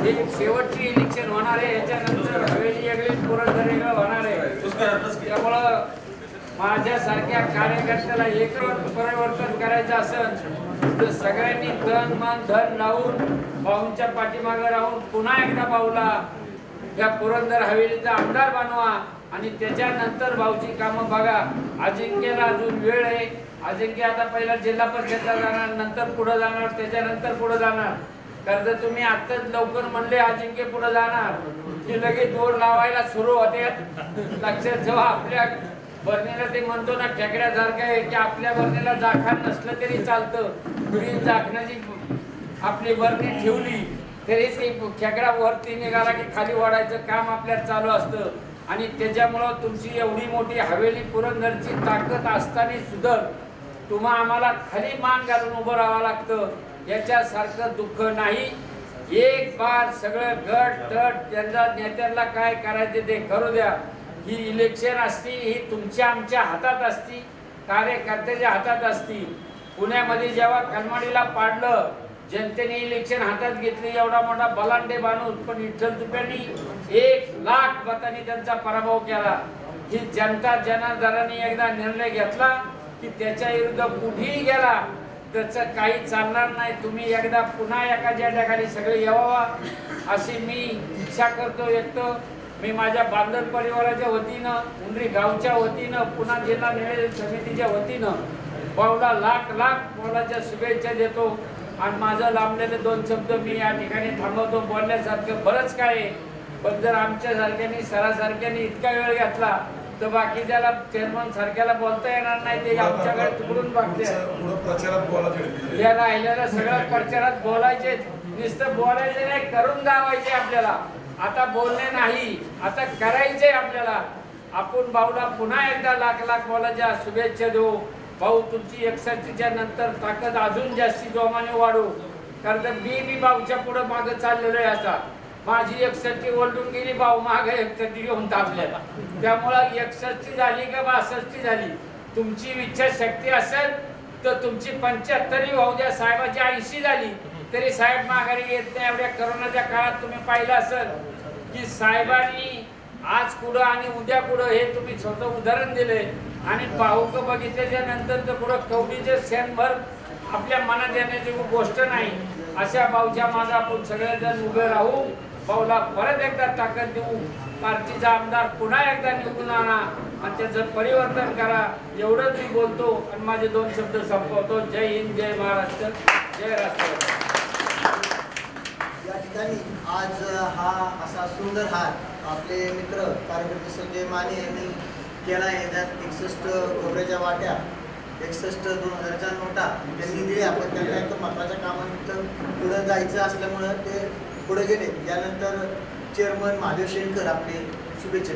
Speaker 9: हे शेवटची इलेक्शन होणार आहे. याच्यानंतर हवेली वेगळी पुरंदर वेगळं होणार आहे. त्यामुळं माझ्यासारख्या कार्यकर्त्याला एकच परिवर्तन करायचं असेल तर सगळ्यांनी तन मन धन लावून भाऊंच्या पाठीमागे राहून पुन्हा एकदा भाऊला या पुरंदर हवेलीचा आमदार बनवा आणि त्याच्यानंतर भाऊची कामं बघा. अजिंक्यला अजून वेळ आहे. अजिंक्य आता पहिला जिल्हा परिषदला जाणार, नंतर पुढे जाणार, त्याच्यानंतर पुढे जाणार. कारण जर तुम्ही आत्ताच लवकर म्हणले अजिंक्य पुढे जाणार की लगेच जोर लावायला सुरू होते. लक्षात जेव्हा आपल्या बरणीला ते म्हणतो ना खेकड्यासारखं आहे की आपल्या बरणीला जाखण नसलं तरी चालतं, तुम्ही जाखण्याची आपली बरणी ठेवली तरी ती खेकडा वरती निघाला की खाली वाढायचं काम आपल्यात चालू असतं. आणि त्याच्यामुळं तुमची एवढी मोठी हवेली पुरंदरची ताकद असताना सुद्धा तुम्हा आम्हाला खाली मान घालून उभं राहावं लागतं. याच्यासारखं दुःख नाही. एक बार सगळं गट तट त्यांच्या नेत्यांना काय करायचे ते करू द्या. ही इलेक्शन असती, ही तुमच्या आमच्या हातात असती, कार्यकर्त्याच्या हातात असती. पुण्यामध्ये जेव्हा कनमाडीला पाडलं, जनतेने इलेक्शन हातात घेतली, एवढा मोठा बलांडे बांधून, पण विठ्ठल तुप्यांनी 1 लाख मतांनी त्यांचा पराभव केला. ही जनता जनार्दनाने एकदा निर्णय घेतला की त्याच्या विरुद्ध कुठेही गेला त्याचं काही चालणार नाही. तुम्ही एकदा पुन्हा एका झेंड्याखाली सगळे यावा अशी मी इच्छा करतो. एक तर मी माझ्या बांधव परिवाराच्या वतीनं, उंडरी गावच्या वतीनं, पुन्हा जिल्हा निर्णय समितीच्या वतीनं भाऊला लाख लाख मोलाच्या शुभेच्छा देतो आणि माझं लांबलेले 2 शब्द मी या ठिकाणी थांबवतो. बोलण्यासारखं बरंच काय आहे, पण जर आमच्या सारख्यानी सरासारख्यानी इतका वेळ घेतला तर बाकीच्याला चेअरमन सारख्याला बोलता येणार नाही. ते आमच्याकडे तिकडून बघते. या राहिलेल्या सगळ्या प्रचारात बोलायचे, नुसतं बोलायचे नाही, करून दावायचे आपल्याला. आता बोलणे नाही, आता करायचे आपल्याला. आपण भाऊला पुन्हा एकदा लाख लाख मोलाच्या शुभेच्छा देऊ. भाऊ तुमची 61च्या नंतर ताकद अजून जास्ती जोमाने वाढू. कारण मी भाऊच्या पुढे मागं चाललेलो आहे. असा माझी 61 ओलटून गेली, भाऊ मागे 61 घेऊन तापल्या. त्यामुळं 61 झाली का 62 झाली, तुमची इच्छाशक्ती असेल तर तुमची 75 होऊ द्या. साहेबाची 80 झाली तरी साहेब माघारी येत नाही. एवढ्या करोनाच्या काळात तुम्ही पाहिलं असेल की साहेबांनी आज कुठं आणि उद्या कुठं हे तुम्ही स्वतः उदाहरण दिले. आणि भाऊक बघितल्याच्या नंतर तर पुढं कवडीचे क्षणभर आपल्या मनात येण्याची गोष्ट नाही. अशा भाऊच्या मागे आपण सगळेजण उभे राहू. भाऊला परत एकदा ताकद देऊ. पार्टीचा आमदार पुन्हा एकदा निवडून आणा आणि त्याचं परिवर्तन करा. एवढंच मी बोलतो आणि माझे 2 शब्द संपवतो. जय हिंद, जय महाराष्ट्र, जय राष्ट्र.
Speaker 2: या ठिकाणी आज हा असा सुंदर हार आपले मित्र कार्यकर्ते संजय माने यांनी केला आहे. त्यात 61 खोबऱ्याच्या वाट्या, 61 2000च्या नोटा त्यांनी दिल्या. पण त्यांना एक महत्त्वाच्या कामानिमित्त पुढे जायचं असल्यामुळं ते पुढे गेले. यानंतर चेअरमन महादेव शेणकर आपले शुभेच्छा.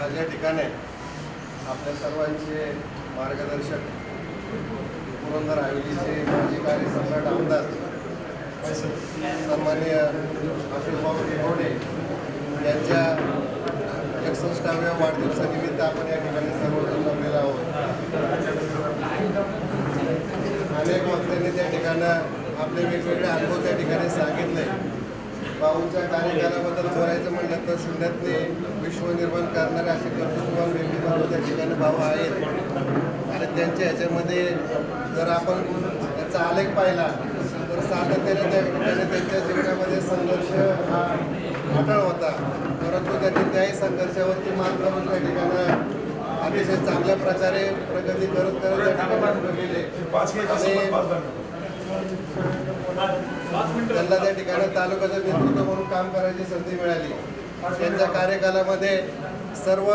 Speaker 4: आज या ठिकाणी आपल्या सर्वांचे मार्गदर्शक पुरंदर हवेलीचे माजी कार्यसम्राट आमदार सन्माननीय अशोकभाऊ टेकवडे यांच्या 61व्या वाढदिवसानिमित्त आपण या ठिकाणी सर्वजण जमलेलो आहोत. अनेक वक्त्यांनी त्या ठिकाणं आपले वेगवेगळे अनुभव त्या ठिकाणी सांगितले. भाऊच्या कार्यकालाबद्दल बोलायचं म्हटलं तर शून्यातले विश्व निर्माण करणारे असे कर्तृत्ववान व्यक्तिमत्व त्या ठिकाणी भाऊ आहेत. आणि त्यांच्या ह्याच्यामध्ये जर आपण त्याचा आलेख पाहिला तर सातत्याने त्या ठिकाणी त्यांच्या जीवनामध्ये संघर्ष हा अटळ होता. परंतु त्यांनी त्याही संघर्षावरती मात करून त्या ठिकाणं अतिशय चांगल्या प्रकारे प्रगती करत करत त्या ठिकाणी पुढे गेले. त्यांना त्या ठिकाणी तालुक्याचं नेतृत्व म्हणून काम करायची संधी मिळाली. त्यांच्या कार्यकालामध्ये सर्व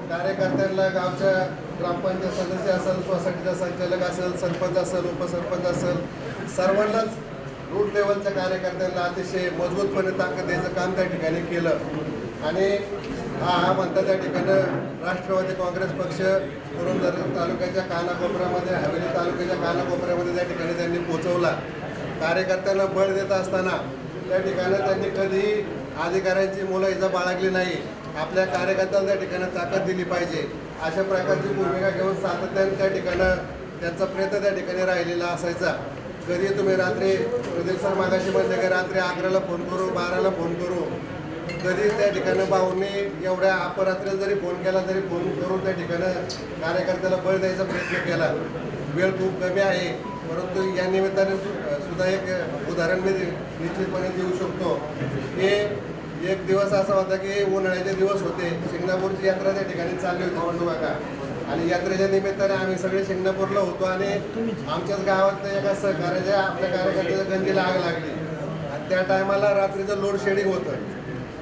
Speaker 4: कार्यकर्त्यांना, गावच्या ग्रामपंचायत सदस्य असेल, सोसायटीचा संचालक असेल, सरपंच असेल, उपसरपंच असेल, सर्वांनाच रूट लेवलच्या कार्यकर्त्यांना अतिशय मजबूतपणे ताकद द्यायचं काम त्या ठिकाणी केलं. आणि हा म्हणता त्या ठिकाणं राष्ट्रवादी काँग्रेस पक्ष पुरंदर तालुक्याच्या कानाकोपऱ्यामध्ये, हवेली तालुक्याच्या कानाकोपऱ्यामध्ये त्या ठिकाणी त्यांनी पोहोचवला. कार्यकर्त्यांना बळ देत असताना त्या ठिकाणी त्यांनी कधी अधिकाऱ्यांची मुलं इथं बाळगली नाही. आपल्या कार्यकर्त्याला त्या ठिकाणी ताकद दिली पाहिजे अशा प्रकारची भूमिका घेऊन सातत्याने त्या ठिकाणं त्यांचा प्रयत्न त्या ठिकाणी राहिलेला असायचा. कधी तुम्ही रात्री प्रदीप सर मागाशी म्हणले की रात्री 11ला फोन करू, 12ला फोन करू, कधी त्या ठिकाणं भाऊंनी एवढ्या अपरात्रीला जरी फोन केला तरी फोन करून त्या ठिकाणं कार्यकर्त्याला बळ द्यायचा प्रयत्न केला. वेळ खूप कमी आहे, परंतु या निमित्ताने सुद्धा एक उदाहरण मी निश्चितपणे देऊ शकतो की एक दिवस असा होता की उन्हाळ्याचे दिवस होते. शिंगणापूरची यात्रा त्या ठिकाणी चालली होती बघा. आणि यात्रेच्या निमित्ताने आम्ही सगळे शिंगणापूरला होतो आणि आमच्याच गावातल्या एका सहकार्याच्या आपल्या कार्यकर्त्याच्या गंजीला आग लागली. आणि त्या टायमाला रात्रीचं लोड शेडिंग होतं.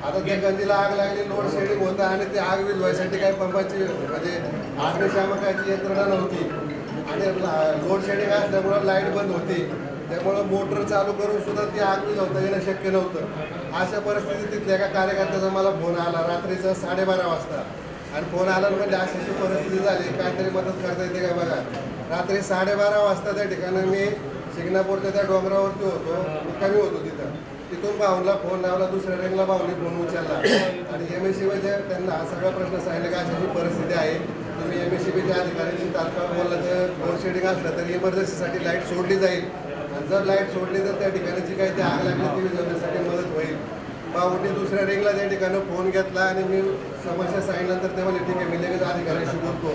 Speaker 4: आता त्या गंजीला आग लागली, लोड शेडिंग होतं आणि ते आग विझवायसाठी काही पंपाची म्हणजे अग्निशामकाची यंत्रणा नव्हती. आणि लोड शेडिंग असल्यामुळं लाईट बंद होती. त्यामुळं मोटर चालू करून सुद्धा ती आग विझवता येणं शक्य नव्हतं. अशा परिस्थितीत तिथल्या एका कार्यकर्त्याचा मला फोन आला रात्रीचं 12:30 वाजता. आणि फोन आला म्हणजे अशी परिस्थिती झाली, काहीतरी मदत करता येते का बघा. रात्री 12:30 वाजता त्या ठिकाणी मी शिंगणापूरच्या त्या डोंगरावरती होतो, कमी होतो तिथं. तिथून भाऊंना फोन लावला, दुसऱ्या रिंगला भाऊंनी फोन उचलला आणि MSCBच्या त्यांना हा सगळा प्रश्न सांगितला की अशी परिस्थिती आहे, तुम्ही MSCBच्या अधिकाऱ्यांशी तात्काळ बोलला तर लोड शेडिंग असलं तर इमर्जन्सीसाठी लाईट सोडली जाईल. आणि जर लाईट सोडली तर त्या ठिकाणी जी काही ती आग लागली ती विझवण्यासाठी मदत होईल. भाऊंनी दुसऱ्या रिंगला त्या ठिकाणी फोन घेतला आणि मी समस्या सांगितल्यानंतर ते म्हणले ठीक आहे, मी लगेच अधिकाऱ्यांशी बोलतो.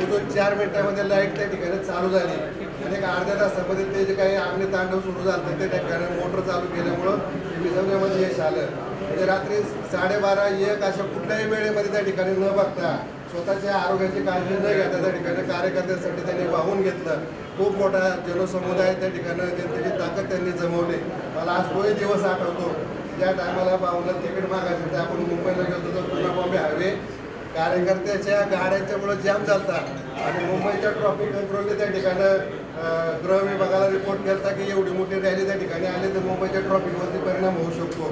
Speaker 4: उजून 4 मिनिटामध्ये लाईट त्या ठिकाणी चालू झाली आणि एक अर्ध्या तासामध्ये ते जे काही अग्नितांडव सुरू झालं त्या ठिकाणी मोटर चालू केल्यामुळं विझवण्यामध्ये यश आलं. म्हणजे रात्री 12:30 1 अशा कुठल्याही वेळेमध्ये त्या ठिकाणी न बघता स्वतःच्या आरोग्याची काळजी न घेता त्या ठिकाणी कार्यकर्त्यांसाठी त्यांनी वाहून घेतलं. खूप मोठा जनसमुदाय त्या ठिकाणं त्यांची ताकद त्यांनी जमवली. मला आज तोही दिवस आठवतो ज्या टायमाला बाहुला तिकीट मागायचं ते आपण मुंबईला गेलो तर पुणे बॉम्बे हायवे कार्यकर्त्याच्या गाड्यांच्यामुळे जाम झाला आणि मुंबईच्या ट्रॉफिक कंट्रोलने त्या ठिकाणं गृह विभागाला रिपोर्ट केला की एवढी मोठी रॅली त्या ठिकाणी आली तर मुंबईच्या ट्रॉफिकवरती परिणाम होऊ शकतो.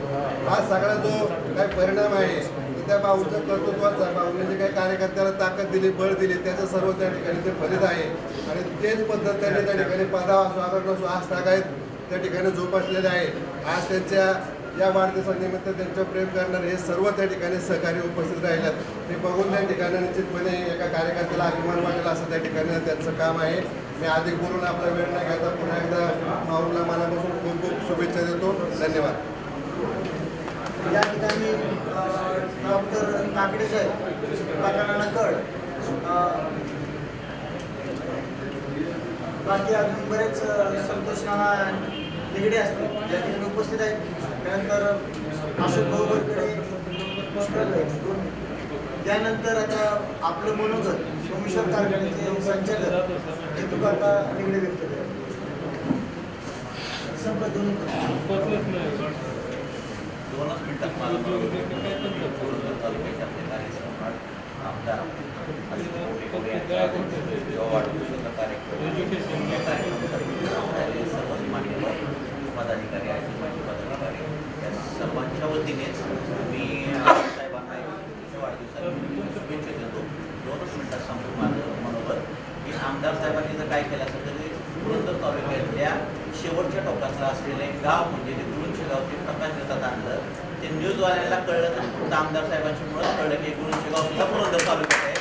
Speaker 4: हा सगळा जो काही परिणाम आहे त्या बाहुलच्या कर्तृत्वाचा बाहुलने जे काही कार्यकर्त्याला ताकद दिली बळ दिली त्याचं सर्व त्या ठिकाणी ते फलित आहे आणि तेच पद्धत त्यांनी त्या ठिकाणी पदावा स्वागत नसो आज तागायत त्या ठिकाणी जोपासलेले आहे. आज त्यांच्या या वाढदिवसानिमित्त त्यांचं प्रेम करणारे हे सर्व त्या ठिकाणी सहकारी उपस्थित राहिल्यात. हे बघून त्या ठिकाणी निश्चितपणे एका कार्यकर्त्याला अभिमान वाटेल असं त्या ठिकाणी त्यांचं काम आहे. मी अधिक बोलून आपला वेळ नाही घेता पुन्हा एकदा माऊला मनापासून खूप खूप शुभेच्छा देतो. धन्यवाद.
Speaker 2: या ठिकाणी डॉक्टर काकडे साहेब कड बाकी अजून बरेच संतोष नाना निगडे असतील या ठिकाणी उपस्थित आहेत. त्यानंतर अशोक भाऊकडे त्यानंतर आता आपलं मनोगत सोमेश्वर कारखान्याचे संचालक चित्रकांता निगडे व्यक्त केले.
Speaker 10: दोनच मिनिटात मला तालुक्याचे आपले कार्यसम्राट आमदार वाढदिवसाचा कार्यक्रम सर्वच मान्यवर पदाधिकारी आहेत माजी पदाधिकारी या सर्वांच्या वतीनेच मी साहेबांना वाढदिवसाची शुभेच्छा देतो. दोनच मिनिटात सांगतो माझं मनोगत की आमदार साहेबांनी जर काय केलं असेल तर पुरंदर तालुक्यातल्या शेवटच्या टोकाचं असलेलं एक गाव म्हणजे जे गुळूंचे गाव ते प्रकाश देतात आणलं. ते न्यूजवाल्यांना कळलं तर फक्त आमदार साहेबांची मुळं कळलं की गुळूंचे गाव सुद्धा पुरंदर तालुक्यात आहे.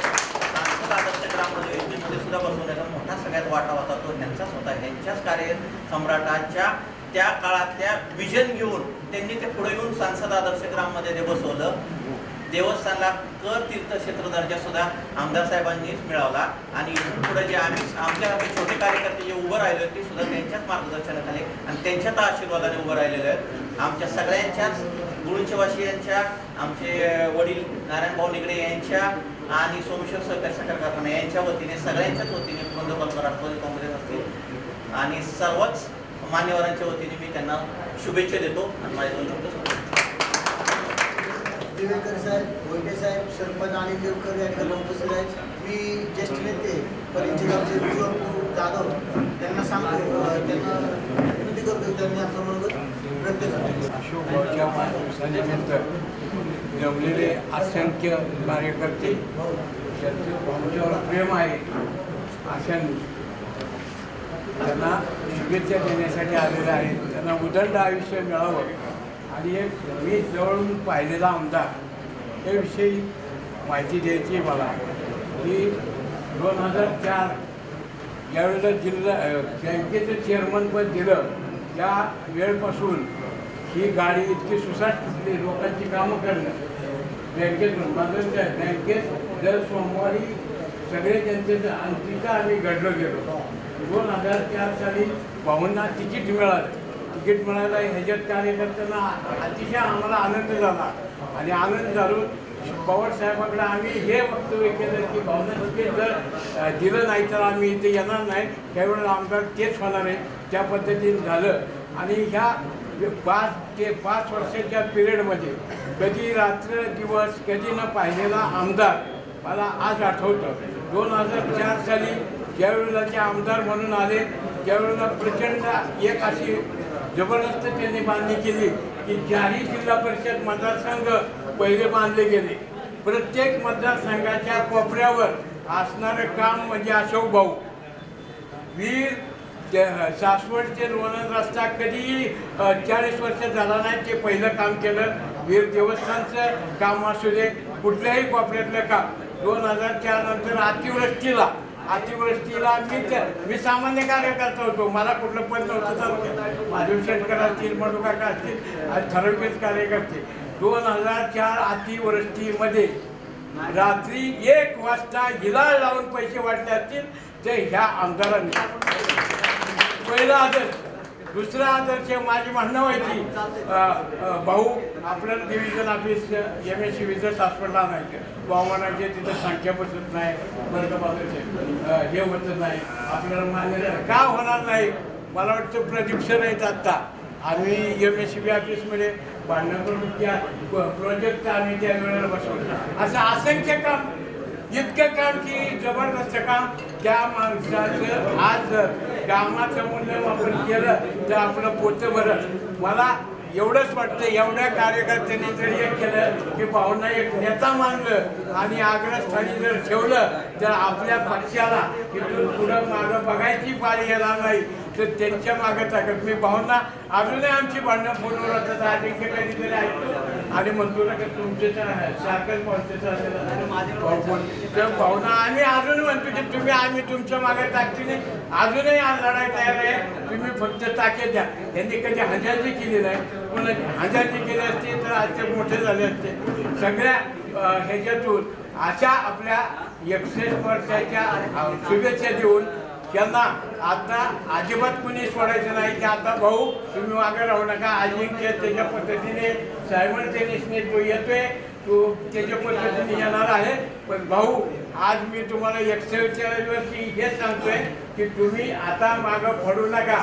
Speaker 10: सांसद आदर्श ग्राममध्ये योजनेमध्ये सुद्धा बसवण्याचा मोठा सगळ्यात वाटा होता तो ह्यांचाच होता. ह्यांच्याच सम्राटाच्या त्या काळातल्या विजन घेऊन त्यांनी ते पुढे येऊन सांसद आदर्श ग्राममध्ये ते बसवलं. देवस्थानला कर तीर्थक्षेत्र दर्जा सुद्धा आमदार साहेबांनीच मिळवला आणि इथून पुढे जे आमच्या छोटे कार्यकर्ते जे उभं राहिले ते सुद्धा त्यांच्याच मार्गदर्शनाखाली आणि त्यांच्याच आशीर्वादाने उभं राहिलेले आहेत. आमच्या सगळ्यांच्याच गुळूंचेवासियांच्या आमचे वडील नारायणभाऊ निगडे यांच्या आणि सोमेश्वर सहकारी साखर कारखाना यांच्या वतीने सगळ्यांच्याच वतीने पुरंदर तालुका राष्ट्रवादी काँग्रेस असतील आणि सर्वच मान्यवरांच्या वतीने मी त्यांना शुभेच्छा देतो आणि माझे दोन शब्द
Speaker 2: दिवेकर साहेब, वैद्य साहेब, सरपंच आणि देवकर या ठिकाणी उपस्थित आहेत. मी ज्येष्ठ नेते परिचय गावचे जाधव त्यांना सांगतो त्यांना विनंती करतो त्यांनी आपलं मनोगत व्यक्त करावं.
Speaker 11: अशोक भाऊच्या वाढदिवसानिमित्त जमलेले असंख्य कार्यकर्ते ज्यांचं भाऊच्यावर प्रेम आहे अशा त्यांना शुभेच्छा देण्यासाठी आलेले आहेत. त्यांना उदंड आयुष्य मिळावं आणि एक मी जवळून पाहिलेला आमदार याविषयी माहिती द्यायची मला की 2004 ज्यावेळेला जिल्हा बँकेचं चेअरमनपद दिलं त्या वेळपासून ही गाडी इतकी सुसाट लोकांची कामं करणं बँकेतून बँकेत दर सोमवारी सगळे त्यांचे आणि तिथं आम्ही घडलो गेलो. 2004 साली भाऊंना तिकीट मिळालं. तिकीट मिळायला ह्याच्यात कार्यकर्त्यांना अतिशय आम्हाला आनंद झाला आणि आनंद झालो पवार साहेबांकडे आम्ही हे वक्तव्य केलं की भाऊंना तिकीट जर दिलं नाही तर आम्ही इथे येणार नाही. त्यावेळेला आमदार तेच होणार आहे. त्या पद्धतीने झालं आणि ह्या 5 ते 5 वर्षाच्या पिरियडमध्ये कधी रात्र दिवस कधी न पाहिलेला आमदार मला आज आठवतं. 2004 साली ज्यावेळेला ते आमदार म्हणून आले त्यावेळेला प्रचंड एक अशी जबरदस्त त्यांनी बांधणी केली की 4ही जिल्हा परिषद मतदारसंघ पहिले बांधले गेले. प्रत्येक मतदारसंघाच्या कोपऱ्यावर असणारं काम म्हणजे अशोक भाऊ वीर सासवड ते लोणंद रस्ता कधीही 40 वर्ष झाला नाही ते पहिलं काम केलं. वीर देवस्थानचं काम असू दे कुठल्याही कोपऱ्यातलं काम. 2004 नंतर अतिवृष्टीला मी सामान्य कार्यकर्ता होतो. मला कुठलं पद नव्हतं तालुक्यात. माधव शेटकर असतील मधुकाका असतील आणि ठराविक कार्यकर्ते. 2004 अतिवृष्टीमध्ये रात्री 1 वाजता हिला लावून पैसे वाटले असतील ते ह्या आमदारांनी पहिला आदर्श दुसरा आदर्श माझी म्हणणं व्हायची भाऊ आपल्याला डिव्हिजन ऑफिस MSCVचं हॉस्पिटल आणायचं भाऊ म्हणायचे तिथं संख्या बसत नाही वर्ग बाजूचे हे होत नाही आपल्याला मान्य का होणार नाही. मला वाटतं प्रदीक्षण आहेत आत्ता आम्ही MSCV ऑफिसमध्ये भांडण करून त्या प्रोजेक्ट आम्ही त्या वेळेला बसवलं असं असंख्य काम इतकं काम की जबरदस्त काम त्या माणसाचं आज कामाचं मूल्यमापन केलं तर आपलं पोतं बरं. मला एवढंच वाटतं एवढ्या कार्यकर्त्यांनी जर हे केलं की भावना एक नेता मानलं आणि अग्रस्थानी जर ठेवलं तर आपल्या पक्षाला इथून पुढं मागं बघायची पाळी येणार नाही तर त्यांच्या मागं टाकत मी भावना अजूनही आमची भांडणं फोनवर होतात अजिंक्य कधीतरी ऐकतो आणि म्हणतो ना की तुमचे सारखंच तर भावना आम्ही अजून म्हणतो की तुम्ही आम्ही तुमच्या मागे टाकते नाही अजूनही आज लढाई तयार आहे तुम्ही फक्त ताकद द्या. त्यांनी कधी हजारजी केली नाही पण हजारजी केली असते तर आजचे मोठे झाले असते. सगळ्या ह्याच्यातून अशा आपल्या 61 वर्षाच्या शुभेच्छा देऊन त्यांना आता अजिबात कुणी सोडायचं नाही की आता भाऊ तुम्ही मागे राहू नका. अजिंक्य त्याच्या पद्धतीने सायमल्टेनियसने तो येतोय तो त्याच्या पद्धतीने येणार आहे. पण भाऊ आज मी तुम्हाला 141 वर्षी हेच सांगतोय की तुम्ही आता मागं पडू नका.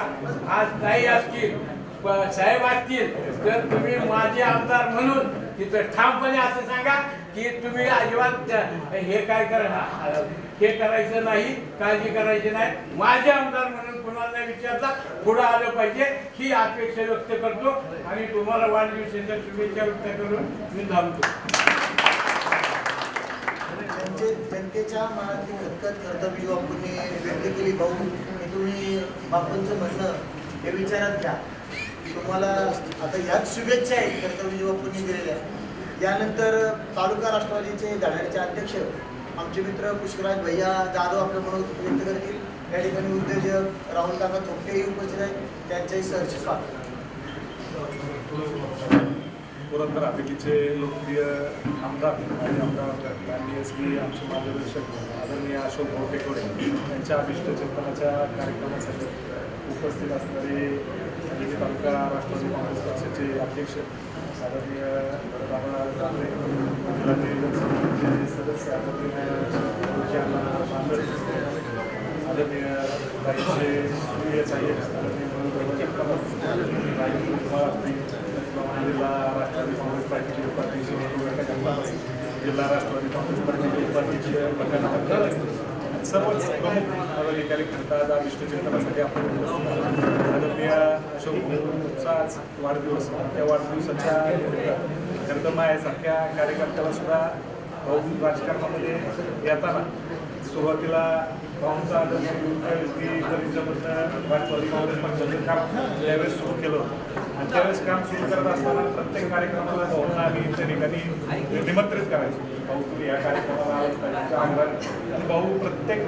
Speaker 11: आज ताई असतील साहेब असतील तर तुम्ही माझे आमदार म्हणून तिथं ठामपणे असं सांगा की तुम्ही अजिबात हे काय करा हे करायचं नाही काळजी करायची नाही. माझे आमदार म्हणून कुणाला विचारता पुढं आलं पाहिजे ही अपेक्षा व्यक्त करतो आणि तुम्हाला वाढदिवसाच्या शुभेच्छा व्यक्त करून मी थांबतो.
Speaker 2: जनतेच्या मनातली खतखत कर्तव्य बापूंनी व्यक्त केली. भाऊ हे तुम्ही बापूंचं म्हणणं हे विचारात घ्या. तुम्हाला आता ह्याच शुभेच्छा आहेत कर्तव्य बापूंनी दिलेल्या. यानंतर तालुका राष्ट्रवादीचे धडाडीचे अध्यक्ष आमचे मित्र पुष्कराज भैया जाधव आपलं म्हणून व्यक्त करतील. या ठिकाणी उद्योजक राहुल काका थोपटेही उपस्थित आहेत त्यांच्याही सहर्ष स्वागत.
Speaker 5: पुरंदर हवेलीचे लोकप्रिय आमदार आणि आमदार माननीय श्री आमचे मार्गदर्शक आदरणीय अशोक भाऊ टेकोडे यांच्या अभिष्ट चिंतनाच्या कार्यक्रमासाठी उपस्थित असणारे तालुका राष्ट्रवादी काँग्रेस पक्षाचे अध्यक्ष आदरणीय बाबा जांभळे जिल्हाचे सदस्य आदरणीय आदरणीय बाईचे प्रिय साहेब जिल्हा राष्ट्रवादी काँग्रेस पार्टीचे उपाध्यक्ष जिल्हा राष्ट्रवादी काँग्रेस पार्टीचे उपाध्यक्ष सर्वच प्रमुख पदाधिकारी आज अभिष्ट चिंतनासाठी आपण आदरणीय अशोक भाऊंचा आज वाढदिवस त्या वाढदिवसाच्या खरं तर माझ्यासारख्या कार्यकर्त्याला सुद्धा भाऊ राजकारणामध्ये येताना सुरुवातीला भाऊंचा आदर्श त्यांच्याबद्दल राष्ट्रवादी काँग्रेस पक्षाचं काम त्यावेळेस सुरू केलं होतं आणि त्यावेळेस काम सुरू करत असताना प्रत्येक कार्यक्रमाला भाऊंना आम्ही त्या ठिकाणी निमंत्रित करायचो. भाऊ तुम्ही या कार्यक्रमाला आग्रह आणि भाऊ प्रत्येक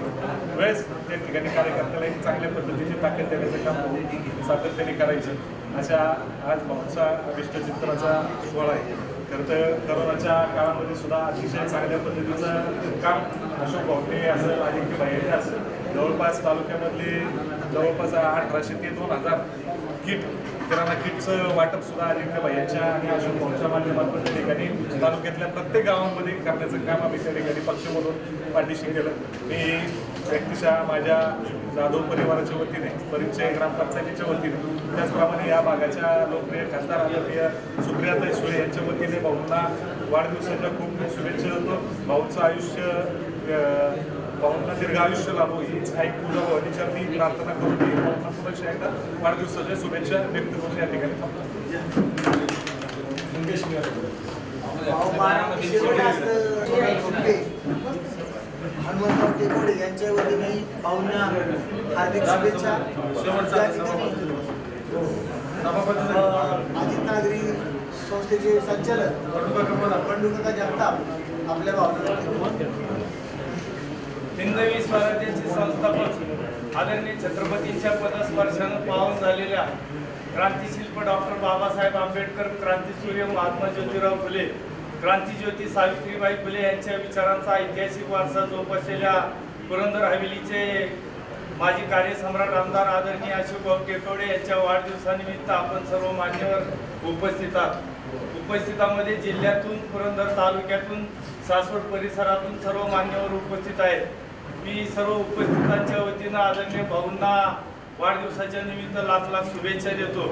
Speaker 5: वेळेस त्या ठिकाणी कार्यकर्त्याला एक चांगल्या पद्धतीची ताकद देण्याचं काम भाऊ सातत्याने करायचे. अशा आज भाऊंचा अभिष्ट चिंतनाचा सोहळा आहे. खरं तर करोनाच्या काळामध्ये सुद्धा अतिशय चांगल्या पद्धतीचं काम अशोक भाऊने असं अजिंक्य भाईने असं जवळपास तालुक्यामधले जवळपास 1800 ते 2000 किट किराणा किटचं वाटप सुद्धा अजिंक्य भाईंच्या आणि अशोक भाऊंच्या माध्यमातून त्या ठिकाणी तालुक्यातल्या प्रत्येक गावांमध्ये करण्याचं काम आम्ही त्या ठिकाणी पक्षमधून पाठीशी केलं. मी व्यक्तिशः माझ्या जाधव परिवाराच्या वतीने परिचय ग्रामपंचायतीच्या वतीने त्याचप्रमाणे या भागाच्या लोकप्रिय खासदार आदरणीय सुप्रियाताई सुळे यांच्या वतीने भाऊंना वाढदिवसाच्या खूप खूप शुभेच्छा देतो. भाऊंचं आयुष्य भाऊंना दीर्घ आयुष्य लाभो हीच एक पूजा भवानीचरणी प्रार्थना करून मी भाऊंना पुन्हा एकदा वाढदिवसाच्या शुभेच्छा व्यक्त करून या ठिकाणी थांबतो.
Speaker 2: हनुमंतराव टेकोडे यांच्या वतीने भाऊंना हार्दिक शुभेच्छा. अजित नागरी संस्थेचे संचालक बंडूकाका जगताप आपल्या भावना.
Speaker 12: हिंदवी स्वराज्याचे संस्थापक आदरणीय छत्रपतींच्या पदस्पर्शानं पावन झालेल्या क्रांतिशिल्प डॉक्टर बाबासाहेब आंबेडकर, क्रांतीसूर्य महात्मा ज्योतिराव फुले, क्रांतीज्योती सावित्रीबाई फुले यांच्या विचारांचा ऐतिहासिक वारसा जोपासलेल्या पुरंदर हवेलीचे माजी कार्यसम्राट आमदार आदरणीय अशोकभाऊ टेकवडे यांच्या वाढदिवसानिमित्त आपण सर्व मान्यवर उपस्थितामध्ये जिल्ह्यातून पुरंदर तालुक्यातून सासवड परिसरातून सर्व मान्यवर उपस्थित आहेत. मी सर्व उपस्थितांच्या वतीनं आदरणीय भाऊंना वाढदिवसाच्या निमित्त लाख लाख शुभेच्छा देतो.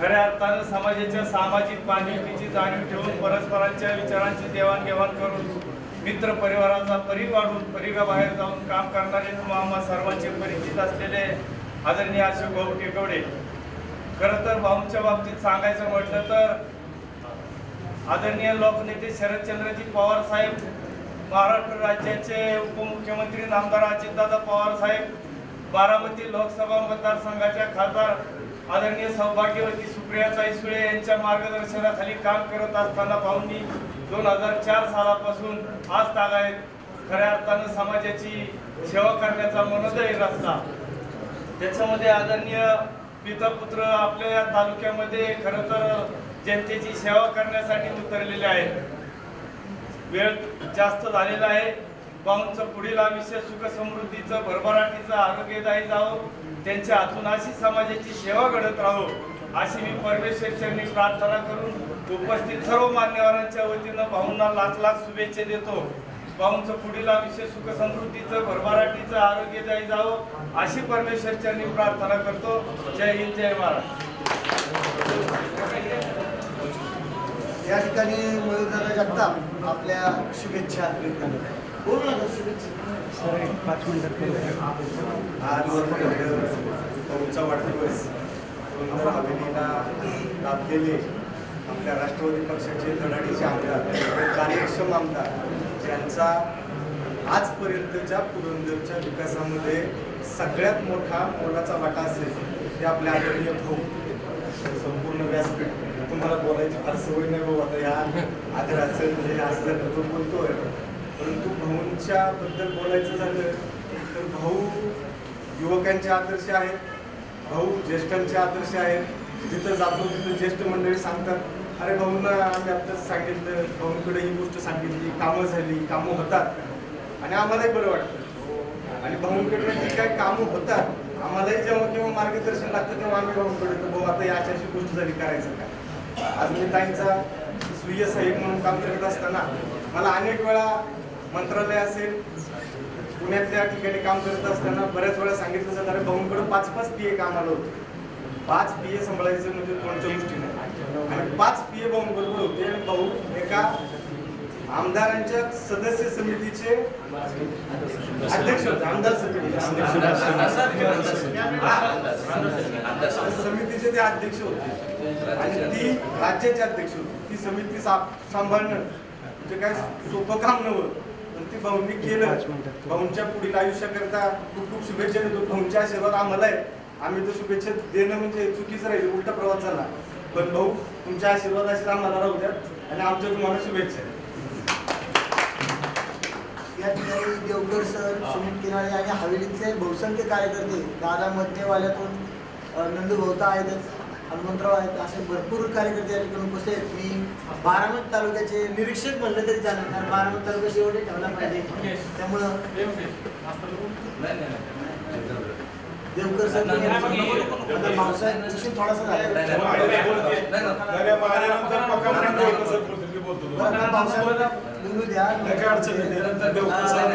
Speaker 12: खऱ्या अर्थानं समाजाच्या सामाजिक बांधिलकीची जाणीव ठेवून परस्परांच्या विचारांची देवाणघेवाण करून मित्र परिवाराचा परी वाढून परिघाबाहेर जाऊन काम करणारे आम्हा सर्वांचे परिचित असलेले आदरणीय अशोकभाऊ टेकवडे. खरं तर भाऊंच्या बाबतीत सांगायचं म्हटलं तर आदरणीय लोकनेते शरदचंद्रजी पवार साहेब, महाराष्ट्र राज्याचे उपमुख्यमंत्री नामदार अजितदादा पवार साहेब, बारामती लोकसभा मतदारसंघाच्या खासदार आदरणीय सौभाग्यवती सुप्रियाताई सुळे यांच्या मार्गदर्शनाखाली काम करत असताना भाऊंनी 2004 सालापासून आज तागायत खऱ्या अर्थानं समाजाची सेवा करण्याचा मनोदय रचला. त्याच्यामध्ये आदरणीय पितापुत्र आपल्या या तालुक्यामध्ये खरं तर जनतेची सेवा करण्यासाठी उतरलेले आहेत. वेळ जास्त झालेला आहे. भाऊंचं पुढील आयुष्य सुख समृद्धीचं भरभराटीचं आरोग्यदायी जावं, त्यांच्या हातून अशी समाजाची सेवा घडत राहो अशी मी परमेश्वरचरणी प्रार्थना करून उपस्थित सर्व मान्यवरांच्या वतीनं भाऊंना लाख लाख शुभेच्छा देतो. भाऊंचं पुढील आयुष्य सुख समृद्धीचं भरभराटीचं आरोग्यदायी जावं अशी परमेश्वरचरणी प्रार्थना करतो. जय हिंद, जय महाराष्ट्र.
Speaker 2: या ठिकाणी मयूरदादा जगताप आपल्या शुभेच्छा बोलू नका. शुभेच्छा 5 मिनिटात.
Speaker 13: आज भाऊंचा वाढदिवस पुरंदर हवेलीला लाभलेले आपल्या राष्ट्रवादी पक्षाचे धडाडीचे आमदार, कार्यक्षम आमदार, ज्यांचा आजपर्यंतच्या पुरंदरच्या विकासामध्ये सगळ्यात मोठा मोलाचा वाटा असेल ते आपल्या आदरणीय भाऊ. संपूर्ण व्यासपीठ तुम्हाला बोलायची फार सवय नाही भाऊ, आता या आदराचं म्हणजे असं तो बोलतोय, परंतु भाऊंच्या बद्दल बोलायचं झालं तर भाऊ युवकांचे आदर्श आहेत, भाऊ ज्येष्ठांचे आदर्श आहेत. जिथं जातो तिथं ज्येष्ठ मंडळी सांगतात, अरे भाऊंना आम्ही आत्ताच सांगितलं, भाऊंकडे ही गोष्ट सांगितली, कामं झाली, कामं होतात आणि आम्हालाही बरं वाटतं. आणि भाऊंकडे जी काय कामं होतात आम्हालाही जेव्हा केव्हा मार्गदर्शन लागतं तेव्हा आम्ही भाऊंकडे तर भाऊ आता याची अशी गोष्ट झाली, करायचं काय. आज मी ताईंचा सुय्य साहेब म्हणून काम करत असताना मला अनेक वेळा मंत्रालय असेल पुण्यातल्या ठिकाणी काम करत असताना बऱ्याच वेळा सांगितलं जातं, अरे भाऊंकडे 5-5 PA कामाला होते. 5 PA सांभाळायचं म्हणजे कोणत्या गोष्टी नाही. आणि 5 PA भाऊंबरोबर होते आणि भाऊ एका आमदारांच्या सदस्य समितीचे अध्यक्ष होते. आमदार समितीचे ते अध्यक्ष होते आणि ती राज्याचे अध्यक्ष होते. ती समिती सांभाळणं म्हणजे काय सोपं काम नव्हतं, पण ती भाऊंनी केलं. भाऊंच्या पुढील आयुष्याकरता खूप खूप शुभेच्छा देतो. भाऊंचे आशीर्वाद आम्हाला आहे. आम्ही तर शुभेच्छा देणं म्हणजे चुकीचं राहील, उलटा प्रवास झाला. पण भाऊ तुमच्या आशीर्वाद असेल आम्हाला राहू द्या आणि आमच्या तुम्हाला शुभेच्छा.
Speaker 2: या ठिकाणी देवकर सर, सुमित किनाळे आणि हवेलीतले बहुसंख्य कार्यकर्ते, दादा मधनेवाल्यातून नंदू भोवता आहेत, हनुमंतराव आहेत, असे भरपूर कार्यकर्ते या ठिकाणी उपस्थित आहेत. मी बारामती तालुक्याचे निरीक्षक म्हणलं तरी चालेल, कारण बारामती तालुका शेवटी ठेवला पाहिजे. त्यामुळं देवकर सर भाऊसाहेब थोडासा बोलू द्या.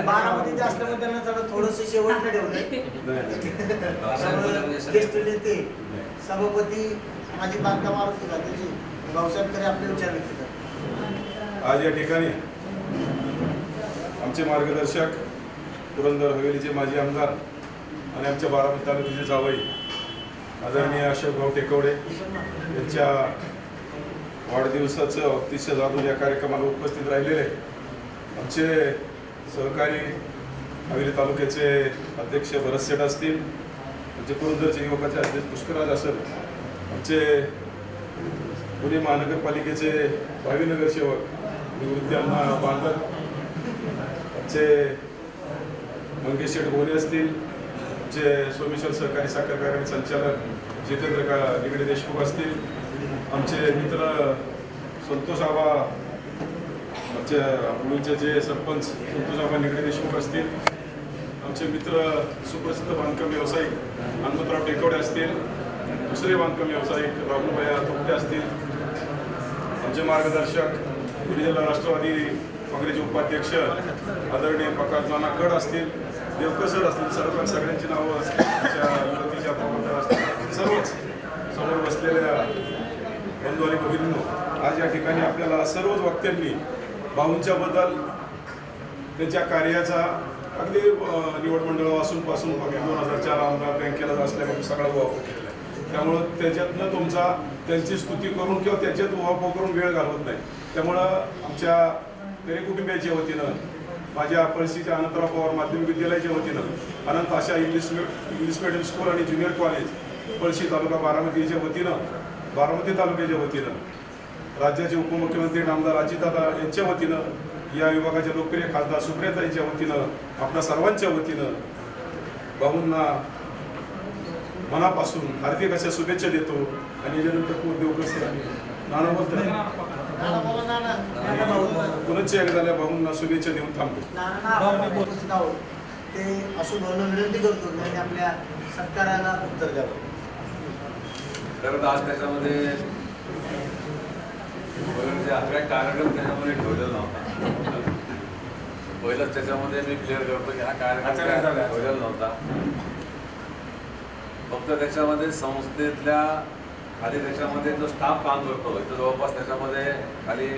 Speaker 2: बारामतीचे असल्यामुळे त्यांना थोडंसं शेवट ठेवलंय. ज्येष्ठ नेते सभापती माजी बांधकाम आरोग्य खात्याचे भाऊसाहेबकडे आपले विचार व्यक्त करतात.
Speaker 14: आज या ठिकाणी आमचे मार्गदर्शक पुरंदर हवेलीचे माजी आमदार आणि आमच्या बारामती तालुक्याचे जावई आदरणीय अशोकभाऊ टेकवडे यांच्या वाढदिवसाचं अतिशय जादू या कार्यक्रमाला उपस्थित राहिलेले आमचे सहकारी हवेली तालुक्याचे अध्यक्ष भरत सेठ असतील, आमचे पुरंदरचे युवकाचे अध्यक्ष पुष्कराज असेल, आमचे पुणे महानगरपालिकेचे भावी नगरसेवक निवृत्त्यांना बांधर, आमचे मंगेश शेठ गोरे असतील, आमचे सोमेश्वर सहकारी साखर कारखाने संचालक जितेंद्र निगडे देशमुख असतील, आमचे मित्र संतोष आबा, आमच्या मुलींचे जे सरपंच संतोष आबा निगडे देशमुख असतील, आमचे मित्र सुप्रसिद्ध बांधकाम व्यावसायिक हनुमंतराव टेकवडे असतील, दुसरे बांधकाम व्यावसायिक राहुलभैया तोपटे असतील, आमचे मार्गदर्शक पुणे जिल्हा राष्ट्रवादी काँग्रेसचे उपाध्यक्ष आदरणीय प्रकाश नाना कड असतील, देवकर सर असतील, सगळ्यांची नावं आमच्या युवतीच्या प्रवर्तक असतील, सर्वच समोर बसलेल्या बंधू आणि भगिनींनो, आज या ठिकाणी आपल्याला सर्वच वक्त्यांनी भाऊंच्या बद्दल त्यांच्या कार्याचा अगदी निवड मंडळापासून 2004 आमदार बँकेला असल्यामुळे सगळा उहापोह केलेला आहे. त्यामुळं त्याच्यातनं त्यांची स्तुती करून किंवा त्याच्यात उहापोह करून वेळ घालवत नाही. त्यामुळं आमच्या पेरे कुटुंबियाच्या वतीनं, माझ्या पळशीच्या अनंतराव पवार माध्यमिक विद्यालयाच्या वतीनं, अनंत आशा इंग्लिश मिडियम स्कूल आणि ज्युनियर कॉलेज पळशी तालुका बारामतीच्या वतीनं, बारामती तालुक्याच्या वतीनं, राज्याचे उपमुख्यमंत्री नामदार अजितदादा यांच्या वतीनं, या विभागाच्या लोकप्रिय खासदार सुप्रियाताईंच्या वतीनं, आपल्या सर्वांच्या वतीनं भाऊंना मनापासून हार्दिक अशा शुभेच्छा देतो. आणि याच्यानंतर देवकर सर नाना बोलतात पुनश्च एकदा भाऊंना शुभेच्छा देऊन थांबतो.
Speaker 2: ते अशोक भाऊंना विनंती करतो आणि आपल्या सत्काराला उत्तर द्यावं.
Speaker 15: खरं तर आज त्याच्यामध्ये आपल्या कार्यक्रम त्याच्यामध्ये ठेवलेला नव्हता. पहिलंच त्याच्यामध्ये मी क्लिअर करतो की हा कार्यक्रम ठेवलेला नव्हता. फक्त त्याच्यामध्ये संस्थेतल्या खाली त्याच्यामध्ये जो स्टाफ काम करतो तो जवळपास त्याच्यामध्ये खाली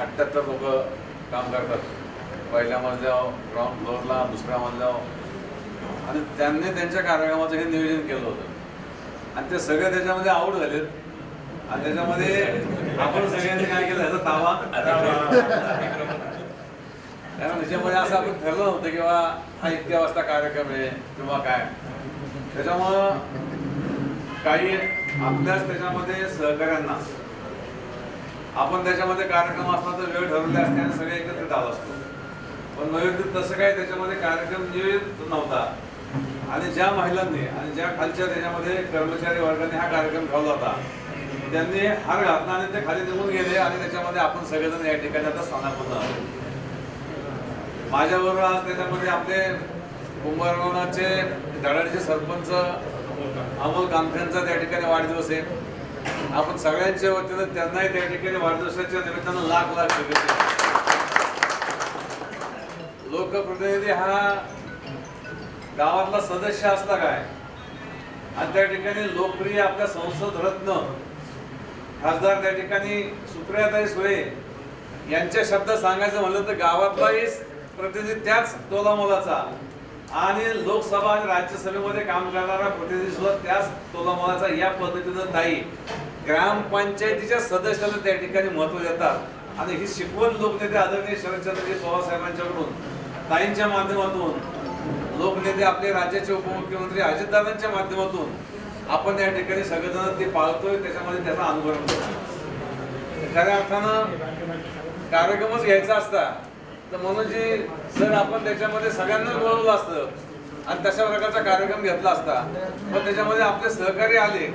Speaker 15: 78 लोक काम करतात. पहिल्या मजल्यावर, ग्राउंड फ्लोअरला, दुसऱ्या मजल्यावर. आणि त्यांनी त्यांच्या कार्यक्रमाचं हे नियोजन केलं होतं आणि ते सगळे त्याच्यामध्ये आऊट झालेत. आणि त्याच्यामध्ये आपण सगळ्यांनी काय केलं याचा ताबा कारण त्याच्यामध्ये असं आपण ठरलं नव्हतं किंवा हा इतक्या वाजता कार्यक्रम आहे किंवा काय. त्याच्यामुळं काही आपल्याच त्याच्यामध्ये सहकाऱ्यांना आपण त्याच्यामध्ये कार्यक्रम असला तर वेळ ठरवले असते आणि सगळे एकत्रित आलो असतो. पण नैवेद्य तसं काही त्याच्यामध्ये कार्यक्रम नियोजित नव्हता. आणि ज्या महिलांनी आणि ज्या खालच्या त्याच्यामध्ये कर्मचारी वर्गाने हा कार्यक्रम ठेवला होता त्यांनी हार घातला आणि ते खाली निघून गेले. आणि त्याच्यामध्ये आपण सगळेजण या ठिकाणी आता स्थानापन्न आलो. माझ्याबरोबर आज त्याच्यामध्ये आपले कुंभारगावचे धडाडीचे सरपंच अमोल कामठेंचा त्या ठिकाणी वाढदिवस आहे. आपण सगळ्यांच्या वतीनं त्यांनाही त्या ठिकाणी वाढदिवसाच्या निमित्तानं लाख लाख शुभेच्छा. लोकप्रतिनिधी हा गावातला सदस्य असला काय आणि त्या ठिकाणी लोकप्रिय आपल्या संसद रत्न खासदार त्या ठिकाणी सुप्रियाताई सुळे यांच्या शब्द सांगायचं म्हणलं तर गावातलाही प्रतिनिधी त्याच तोलामोलाचा आणि लोकसभा आणि राज्यसभेमध्ये काम करणारा प्रतिनिधी सुद्धा त्याच तोलामोलाचा या पद्धतीनं ताई ग्रामपंचायतीच्या सदस्याला त्या ठिकाणी महत्त्व देतात. आणि ही शिकवण लोकनेते आदरणीय शरदचंद्रजी पवार साहेबांच्याकडून, ताईंच्या माध्यमातून, लोकनेते आपले राज्याचे उपमुख्यमंत्री अजितदादांच्या माध्यमातून आपण या ठिकाणी सगळेजण ते पाळतोय. त्याच्यामध्ये त्याचा अनुभव होतो. खऱ्या अर्थानं कार्यक्रमच घ्यायचा असता तर मनोजी सर आपण त्याच्यामध्ये सगळ्यांना बोलवलं असतं आणि तशा प्रकारचा कार्यक्रम घेतला असता. पण त्याच्यामध्ये आपले सहकारी आले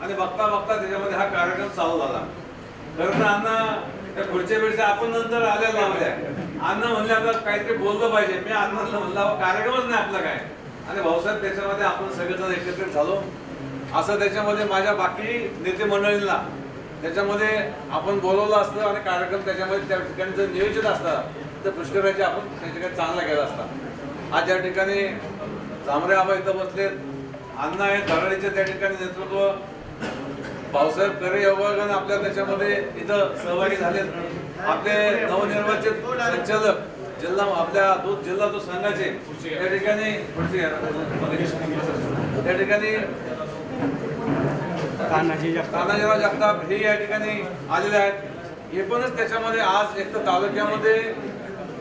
Speaker 15: आणि बघता बघता त्याच्यामध्ये हा कार्यक्रम चालू झाला. खरं तर अण्णा त्या पुढच्या वेळेच्या आपण नंतर आलेला लावल्या. अण्णा म्हणले आता काहीतरी बोललं पाहिजे. मी अण्णाला म्हणला कार्यक्रमच नाही आपला काय. आणि भाऊसाहेब त्याच्यामध्ये आपण सगळेजण एकत्रित झालो. असं त्याच्यामध्ये माझ्या बाकी नेते मंडळींना त्याच्यामध्ये आपण बोलवलं असतं आणि कार्यक्रम त्याच्यामध्ये त्या ठिकाणी जर नियोजित असता तर पुष्कराचे आपण त्या ठिकाणी चांगला केला असता. आज या ठिकाणी जांभरे आबा इथं बसलेत. अण्णा हे धडाडीचे त्या ठिकाणी नेतृत्व, भाऊसाहेब करे योगाने आपल्या त्याच्यामध्ये इथं सहभागी झालेत. आपले नवनिर्वाचित संचालक जिल्हा आपल्या जिल्हा दूध संघाचे त्या ठिकाणी तानाजीराव जगताप हे या ठिकाणी आलेले आहेत. हे पणच त्याच्यामध्ये आज एक तर तालुक्यामध्ये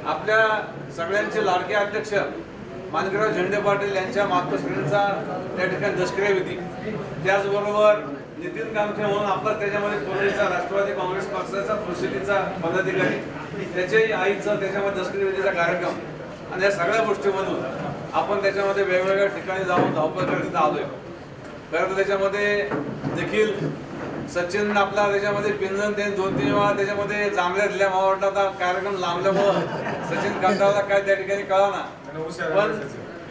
Speaker 15: आपल्या सगळ्यांचे लाडके अध्यक्ष माणिकराव झेंडे पाटील यांच्या मातोश्रींचा त्या ठिकाणी दशक्रिया विधी, त्याचबरोबर नितीन कामथे म्हणून आपला त्याच्यामध्ये पूर्वीचा राष्ट्रवादी काँग्रेस पक्षाचा परिषदेचा पदाधिकारी त्याच्याही आईचा त्याच्यामध्ये दशक्रिया विधीचा कार्यक्रम आणि या सगळ्या गोष्टीमधून आपण त्याच्यामध्ये वेगवेगळ्या ठिकाणी जाऊन धावपळ करत आलोय. खरं तर त्याच्यामध्ये देखील सचिन आपला त्याच्यामध्ये पिंजन ते 2-3 वेळा त्याच्यामध्ये जांभल्या दिल्या. मला वाटतं आता कार्यक्रम लांबल्यामुळं सचिन कांताला काय त्या ठिकाणी कळा ना. पण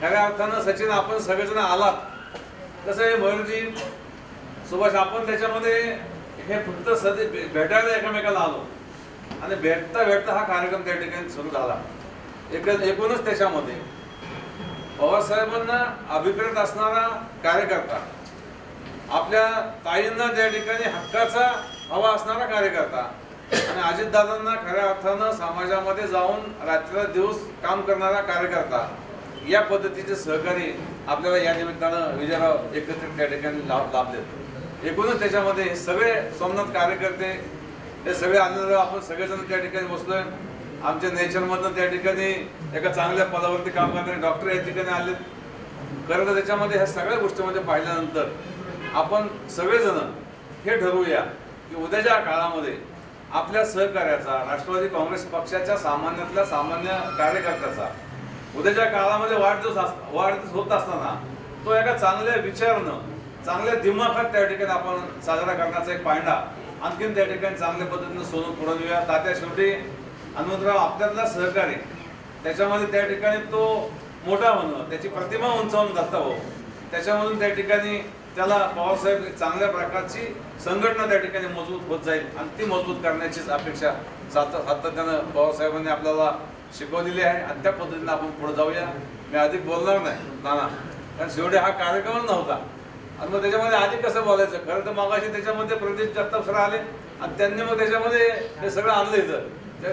Speaker 15: खऱ्या अर्थानं सचिन आपण सगळेजण आलात. कसं आहे मयूरजी, सुभाष, आपण त्याच्यामध्ये हे फक्त भेटायला एकमेकाला आलो आणि भेटता भेटता हा कार्यक्रम त्या ठिकाणी सुरू झाला. एकूणच त्याच्यामध्ये पवारसाहेबांना अभिप्रेत असणारा कार्यकर्ता, आपल्या ताईंना त्या ठिकाणी हक्काचा हवा असणारा कार्यकर्ता आणि अजितदादांना खऱ्या अर्थानं समाजामध्ये जाऊन रात्रदिवस काम करणारा कार्यकर्ता, या पद्धतीचे सहकारी आपल्याला या निमित्तानं विजयराव एकत्रित त्या ठिकाणी लाभलेत. एकूणच त्याच्यामध्ये हे सगळे सोमनाथ कार्यकर्ते, हे सगळे आनंद, आपण सगळेजण त्या ठिकाणी बसलोय. आमच्या नेचरमधनं त्या ठिकाणी एका चांगल्या पदावरती काम करणारे डॉक्टर या ठिकाणी आले. खरं तर त्याच्यामध्ये ह्या सगळ्या गोष्टीमध्ये पाहिल्यानंतर आपण सगळेजण हे ठरवूया की उद्याच्या काळामध्ये आपल्या सहकार्याचा, राष्ट्रवादी काँग्रेस पक्षाच्या सामान्यातल्या सामान्य कार्यकर्त्याचा उद्याच्या काळामध्ये वाढदिवस होत असताना तो एका चांगल्या विचारानं, चांगल्या दिमाखात त्या ठिकाणी आपण साजरा करण्याचा एक पायंडा आणखीन त्या ठिकाणी चांगल्या पद्धतीने सोडून पुढे नेऊया. तात्या शेवटी हनुमंतराव आपल्यातला सहकारी, त्याच्यामध्ये त्या ठिकाणी तो मोठा होणं, त्याची प्रतिमा उंचावून जाता त्याच्यामधून त्या ठिकाणी त्याला पवारसाहेब चांगल्या प्रकारची संघटना त्या ठिकाणी मजबूत होत जाईल आणि ती मजबूत करण्याचीच अपेक्षा सातत्यानं पवारसाहेबांनी आपल्याला शिकवलेली आहे आणि त्या पद्धतीने आपण पुढे जाऊया. मी अधिक बोलणार नाही नाना, कारण शेवटी हा कार्यक्रम नव्हता आणि मग त्याच्यामध्ये आधी कसं बोलायचं. खरं तर मगाशी त्याच्यामध्ये प्रदीप जगताप सर आले आणि त्यांनी मग त्याच्यामध्ये हे सगळं आणलं इथं.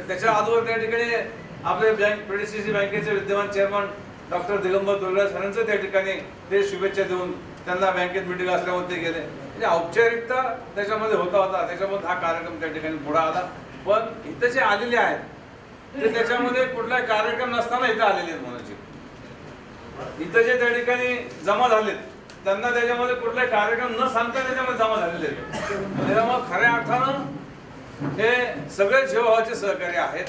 Speaker 15: त्याच्या अगोदर त्या ठिकाणी आपले PDCC बँकेचे विद्यमान चेअरमन डॉक्टर दिगंबर दुर्गा सरांचं त्या ठिकाणी ते शुभेच्छा देऊन त्यांना बँकेत मिटिंग असल्यामुळे ते गेले. म्हणजे औपचारिकता त्याच्यामध्ये होता. त्याच्यामध्ये हा कार्यक्रम त्या ठिकाणी पुढे आला. पण इथं जे आलेले आहेत ते त्याच्यामध्ये कुठलाही कार्यक्रम नसताना इथं आलेले आहेत म्हणायचे. इथं जे त्या ठिकाणी जमा झालेत त्यांना त्याच्यामध्ये कुठलाही कार्यक्रम न सांगता त्याच्यामध्ये जमा झालेले आहेत. त्याच्यामुळे खऱ्या अर्थानं हे सगळे जीवाचे सहकारी आहेत,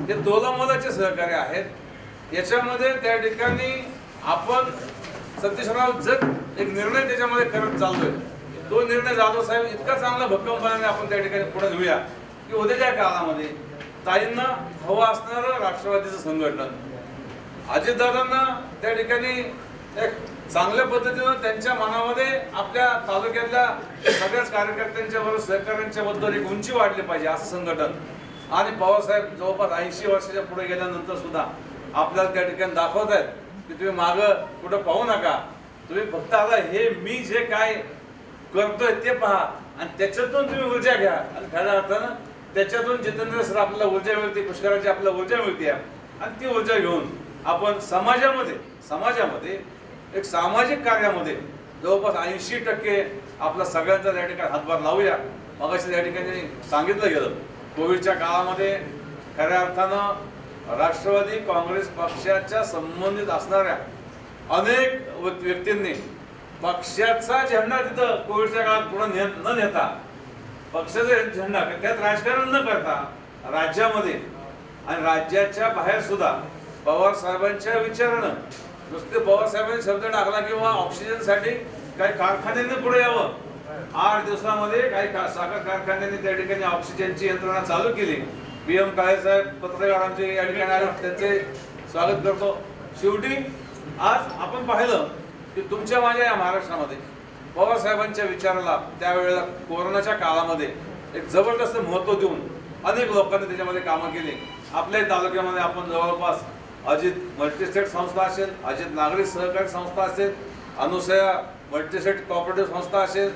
Speaker 15: हे तोलामोलाचे सहकारी आहेत. याच्यामध्ये त्या ठिकाणी आपण सतीशराव जग एक निर्णय त्याच्यामध्ये करत चाललोय. तो निर्णय जाधव साहेब इतका चांगला भक्कमपणाने आपण त्या ठिकाणी पुढे नेऊया की उद्याच्या काळामध्ये ताईंना हवं असणारं राष्ट्रवादीचं संघटन, अजितदादांना त्या ठिकाणी एक चांगल्या पद्धतीनं त्यांच्या मनामध्ये आपल्या तालुक्यातल्या सगळ्याच कार्यकर्त्यांच्या बरोबर सहकार्यांच्या बद्दल एक उंची वाढली पाहिजे असं संघटन. आणि पवारसाहेब जवळपास 80 वर्षाच्या पुढे गेल्यानंतर सुद्धा आपल्याला त्या ठिकाणी दाखवत आहेत की तुम्ही मागं कुठं पाहू नका, तुम्ही फक्त आता हे मी जे काय करतोय ते पहा आणि त्याच्यातून तुम्ही ऊर्जा घ्या. आणि खऱ्या अर्थानं त्याच्यातून जितेंद्र सर आपल्याला ऊर्जा मिळते, पुष्कराची आपल्याला ऊर्जा मिळते आणि ती ऊर्जा घेऊन आपण समाजामध्ये एक सामाजिक कार्यामध्ये जवळपास 80% आपला सगळ्यांचा त्या ठिकाणी हातभार लावूया. मगाशी त्या ठिकाणी सांगितलं गेलं कोविडच्या काळामध्ये खऱ्या अर्थानं राष्ट्रवादी काँग्रेस पक्षाच्या संबंधित असणाऱ्या अनेक व्यक्तींनी पक्षाचा झेंडा तिथं कोविडच्या काळात पुढे न नेता, पक्षाचा झेंडा त्यात राजकारण न करता राज्यामध्ये आणि राज्याच्या बाहेर सुद्धा पवार साहेबांच्या विचारानं नुसते पवार साहेबांनी शब्द टाकला किंवा ऑक्सिजनसाठी काही कारखान्यांनी पुढे यावं. 8 दिवसामध्ये काही साखर कारखान्यांनी त्या ठिकाणी ऑक्सिजनची यंत्रणा चालू केली. PM काळे साहेब पत्रकारांचे या ठिकाणी आले, त्यांचे स्वागत करतो. शेवटी आज आपण पाहिलं की तुमच्या माझ्या या महाराष्ट्रामध्ये पवार साहेबांच्या विचाराला त्यावेळेला कोरोनाच्या काळामध्ये एक जबरदस्त महत्त्व देऊन अनेक लोकांनी त्याच्यामध्ये कामं केली. आपल्या तालुक्यामध्ये आपण जवळपास अजित मल्टीस्टेट संस्था असेल, अजित नागरी सहकारी संस्था असेल, अनुसया मल्टीस्टेट कॉपरेटिव्ह संस्था असेल,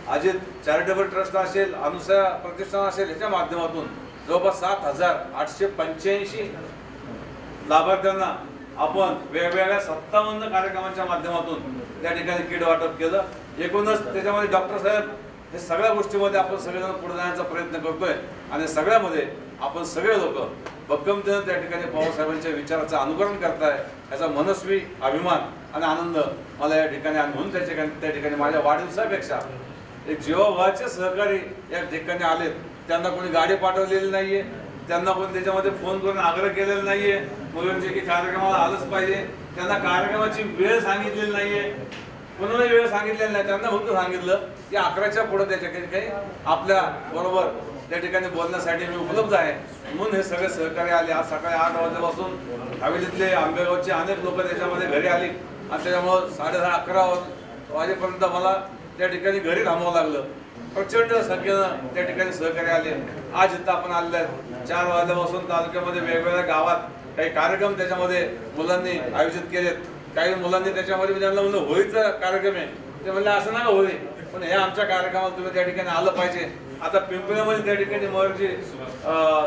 Speaker 15: अजित चॅरिटेबल ट्रस्ट असेल, अनुसया प्रतिष्ठान असेल, ह्याच्या माध्यमातून जवळपास 7,885 लाभार्थ्यांना आपण वेगवेगळ्या 57 कार्यक्रमांच्या माध्यमातून त्या ठिकाणी किट वाटप केलं. एकूणच त्याच्यामध्ये डॉक्टर साहेब हे सगळ्या गोष्टीमध्ये आपण सगळेजण पुढे जाण्याचा प्रयत्न करतोय आणि सगळ्यामध्ये आपण सगळे लोक भक्कमतेनं त्या ठिकाणी पवारसाहेबांच्या विचाराचं अनुकरण करताय याचा मनस्वी अभिमान आणि आनंद मला या ठिकाणी आणि म्हणून त्या ठिकाणी माझ्या वाढदिवसापेक्षा एक जीवाभावाचे सहकारी या ठिकाणी आलेत. त्यांना कोणी गाडी पाठवलेली नाहीये, त्यांना कोणी त्याच्यामध्ये फोन करून आग्रह केलेला नाहीये मुलांचे की कार्यक्रमाला आलंच पाहिजे, त्यांना कार्यक्रमाची वेळ सांगितलेली नाहीये. पुन्हा वेळ सांगितलेला नाही. त्यांना फक्त सांगितलं की 11च्या पुढे त्याच्या काही आपल्या बरोबर त्या ठिकाणी बोलण्यासाठी मी उपलब्ध आहे म्हणून हे सगळे सहकार्य आले. आज सकाळी 8 वाजल्यापासून हवेलीतले आंबेगावचे अनेक लोक त्याच्यामध्ये घरी आले आणि त्याच्यामुळं 10:30-11 वाजेपर्यंत मला त्या ठिकाणी घरी थांबावं लागलं. प्रचंड संख्येनं त्या ठिकाणी सहकार्य आले. आज इथं आपण आलेले आहेत. 4 वाजल्यापासून तालुक्यामध्ये वेगवेगळ्या गावात काही कार्यक्रम त्याच्यामध्ये मुलांनी आयोजित केलेत. काही मुलांनी त्याच्यामध्ये त्यांना म्हणलं होळीचा कार्यक्रम आहे, ते म्हणले असं नका होळी, पण हे आमच्या कार्यक्रमाला तुम्ही त्या ठिकाणी आलं पाहिजे. आता पिंपळ्यामध्ये त्या ठिकाणी मयूरजी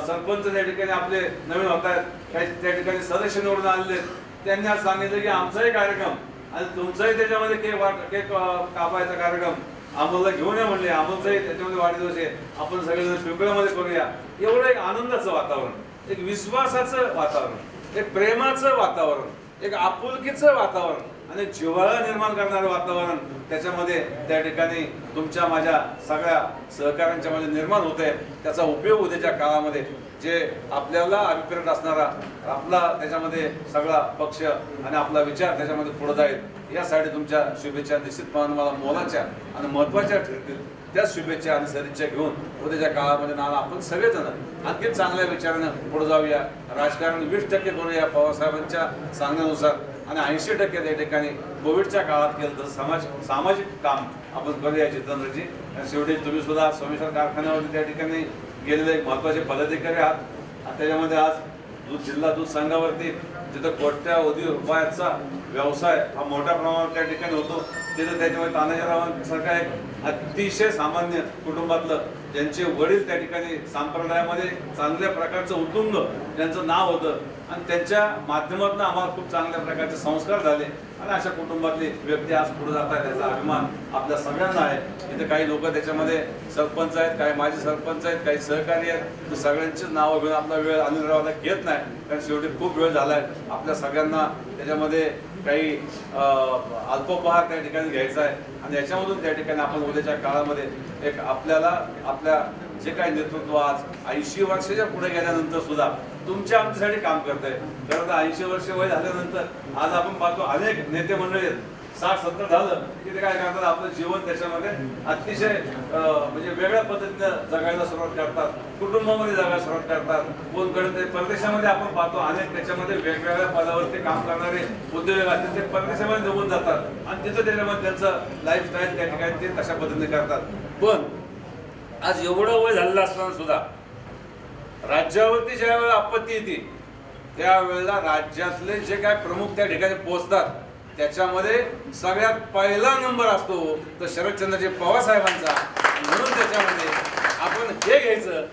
Speaker 15: सरपंच त्या ठिकाणी आपले नवीन होत आहेत, काही त्या ठिकाणी सदस्य निवडून आलेले. त्यांनी आज सांगितलं की आमचाही कार्यक्रम आणि तुमचाही त्याच्यामध्ये केक कापायचा कार्यक्रम अमोलला घेऊन या म्हणले. अमोलचाही त्याच्यामध्ये वाढदिवस आहे, आपण सगळेजण पिंपळ्यामध्ये करूया. एवढं एक आनंदाचं वातावरण, एक विश्वासाचं वातावरण, एक प्रेमाचं वातावरण, एक आपुलकीचं वातावरण आणि जिव्हाळा निर्माण करणारं वातावरण त्याच्यामध्ये त्या ठिकाणी तुमच्या माझ्या सगळ्या सहकाऱ्यांच्या मध्ये निर्माण होत आहे. त्याचा उपयोग उद्याच्या काळामध्ये जे आपल्याला अभिप्रेत असणारा आपला त्याच्यामध्ये सगळा पक्ष आणि आपला विचार त्याच्यामध्ये पुढे जाईल यासाठी तुमच्या शुभेच्छा निश्चितपणे मला मोलाच्या आणि महत्त्वाच्या ठरतील. त्या शुभेच्छा आणि सदिच्छा घेऊन उद्याच्या काळामध्ये नाना आपण सगळेजण आणखी चांगल्या विचारानं पुढे जाऊया. राजकारण 20% करूया पवारसाहेबांच्या सांगण्यानुसार आणि 80% त्या ठिकाणी कोविडच्या काळात केलं तर सामाजिक काम आपण करूया जितेंद्रजी. आणि शेवटी तुम्ही सुद्धा सोमेश्वर कारखान्यावरती त्या ठिकाणी गेलेले एक महत्त्वाचे पदाधिकारी आहात. आणि त्याच्यामध्ये आज जिल्हा दूध संघावरती जिथं कोट्यावधी रुपयाचा व्यवसाय हा मोठ्या प्रमाणावर त्या ठिकाणी होतो, तिथं त्याच्यामध्ये तानाजीरावांसारखा एक अतिशय सामान्य कुटुंबातलं ज्यांचे वडील त्या ठिकाणी संप्रदायामध्ये चांगल्या प्रकारचं उत्तुंग ज्यांचं नाव होतं आणि त्यांच्या माध्यमातून आम्हाला खूप चांगल्या प्रकारचे संस्कार झाले आणि अशा कुटुंबातली व्यक्ती आज पुढे जात आहे त्याचा अभिमान आपल्या सगळ्यांना आहे. इथे काही लोक त्याच्यामध्ये सरपंच आहेत, काही माजी सरपंच आहेत, काही सहकारी आहेत. तर सगळ्यांचीच नावं घेऊन आपला वेळ अनिर्वादा घेत नाही, कारण शेवटी खूप वेळ झाला आहे. आपल्या सगळ्यांना त्याच्यामध्ये काही अल्पोपहार त्या ठिकाणी घ्यायचा आहे आणि याच्यामधून त्या ठिकाणी आपण उद्याच्या काळामध्ये एक आपल्याला आपल्या जे काही नेतृत्व आज 80 वर्षाच्या पुढे गेल्यानंतर सुद्धा तुमच्या आमच्यासाठी काम करत आहे. खरं तर 80 वर्ष वय झाल्यानंतर आज आपण पाहतो अनेक नेते मंडळी आहेत 60-70 झालं की ते काय करतात आपलं जीवन त्याच्यामध्ये अतिशय म्हणजे वेगळ्या पद्धतीनं जगायला सुरुवात करतात, कुटुंबामध्ये जगायला सुरुवात करतात. कोणकडे परदेशामध्ये आपण पाहतो अनेक त्याच्यामध्ये वेगवेगळ्या पदावरती काम करणारे उद्योग असतील ते परदेशामध्ये निघून जातात आणि तिथं त्याच्यामध्ये त्यांचं लाईफस्टाईल त्या ठिकाणी ते तशा पद्धतीने करतात. पण आज एवढं वय झालेलं असताना सुद्धा राज्यावरती ज्या वेळेला आपत्ती येते त्यावेळेला राज्यातले जे काय प्रमुख त्या ठिकाणी पोहोचतात त्याच्यामध्ये सगळ्यात पहिला नंबर असतो तर शरदचंद्रजी पवार साहेबांचा. म्हणून त्याच्यामध्ये आपण हे घ्यायचं.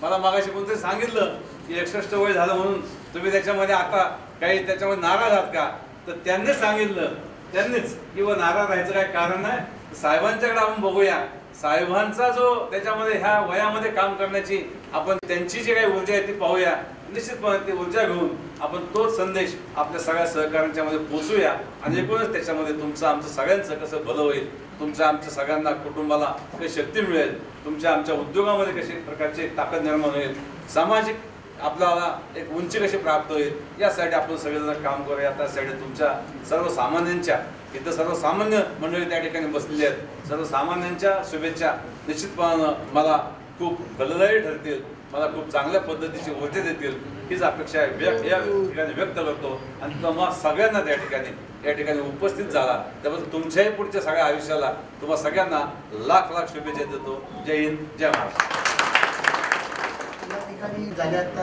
Speaker 15: मला मागाशी कोणतरी सांगितलं की 61 वय झालं म्हणून तुम्ही त्याच्यामध्ये आता काही त्याच्यामध्ये नाराज आहात का, तर त्यांनी सांगितलं त्यांनीच किंवा नाराज राहायचं काही कारण नाही. साहेबांच्याकडे आपण बघूया, साहेबांचा जो त्याच्यामध्ये ह्या वयामध्ये काम करण्याची आपण त्यांची जी काही ऊर्जा आहे ती पाहूया. निश्चितपणे ती ऊर्जा घेऊन आपण तोच संदेश आपल्या सगळ्या सहकाऱ्यांच्या मध्ये पोहोचूया आणि एकूणच त्याच्यामध्ये तुमचं आमचं सगळ्यांचं कसं भलं होईल, तुमच्या आमच्या सगळ्यांना कुटुंबाला कशी शक्ती मिळेल, तुमच्या आमच्या उद्योगामध्ये कशी प्रकारची ताकद निर्माण होईल, सामाजिक आपल्याला एक उंची कशी प्राप्त होईल यासाठी आपण सगळेजण काम करूया. त्यासाठी तुमच्या सर्वसामान्यांच्या इथं सर्वसामान्य मंडळी त्या ठिकाणी बसलेली आहेत, सर्वसामान्यांच्या शुभेच्छा निश्चितपणे मला खूप फलदायी ठरतील, मला खूप चांगल्या पद्धतीची ऊर्जा देतील हीच अपेक्षा या ठिकाणी व्यक्त करतो. आणि तुम्हा सगळ्यांना त्या ठिकाणी उपस्थित झाला त्याबद्दल तुमच्याही पुढच्या सगळ्या आयुष्याला तुम्हा सगळ्यांना लाख लाख शुभेच्छा देतो. जय हिंद, जय महाराष्ट्र.
Speaker 2: या ठिकाणी झाल्यात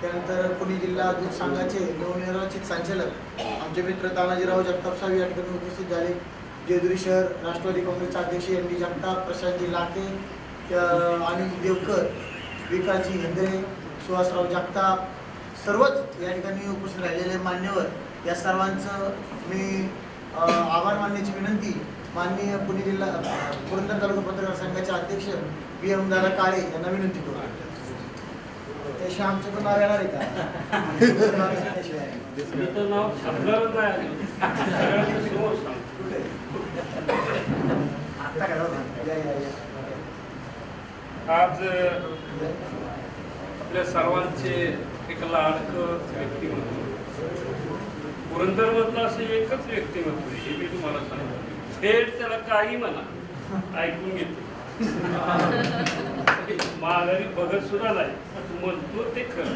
Speaker 2: त्यानंतर पुणे जिल्हा दूध संघाचे नवनिर्वाचित संचालक आमचे मित्र तानाजीराव जगताप साहेब या ठिकाणी उपस्थित झाले. जेजुरी शहर राष्ट्रवादी काँग्रेसचे अध्यक्ष एम.डी. जगताप, प्रशांतजी लाखे, अनिल देवकर, विकासजी हेंद्रे, सुहासराव जगताप सर्वच या ठिकाणी उपस्थित राहिलेले मान्यवर या सर्वांचं मी आभार मानण्याची विनंती माननीय पुणे जिल्हा पुरंदर तालुका पत्रकार संघाचे अध्यक्ष PM दादा काळे यांना विनंती करू. त्याशिवाय आमचं पण नाव येणार आहे
Speaker 12: आज आपल्या सर्वांचे एक लाडकं व्यक्तिमत्व पुरंदरमधलं असं एकच व्यक्तिमत्व हे मी तुम्हाला सांगतो.
Speaker 16: थेट त्याला काही म्हणा ऐकून घेतो. माघारी बघत सुद्धा नाही, म्हणतो ते खरं.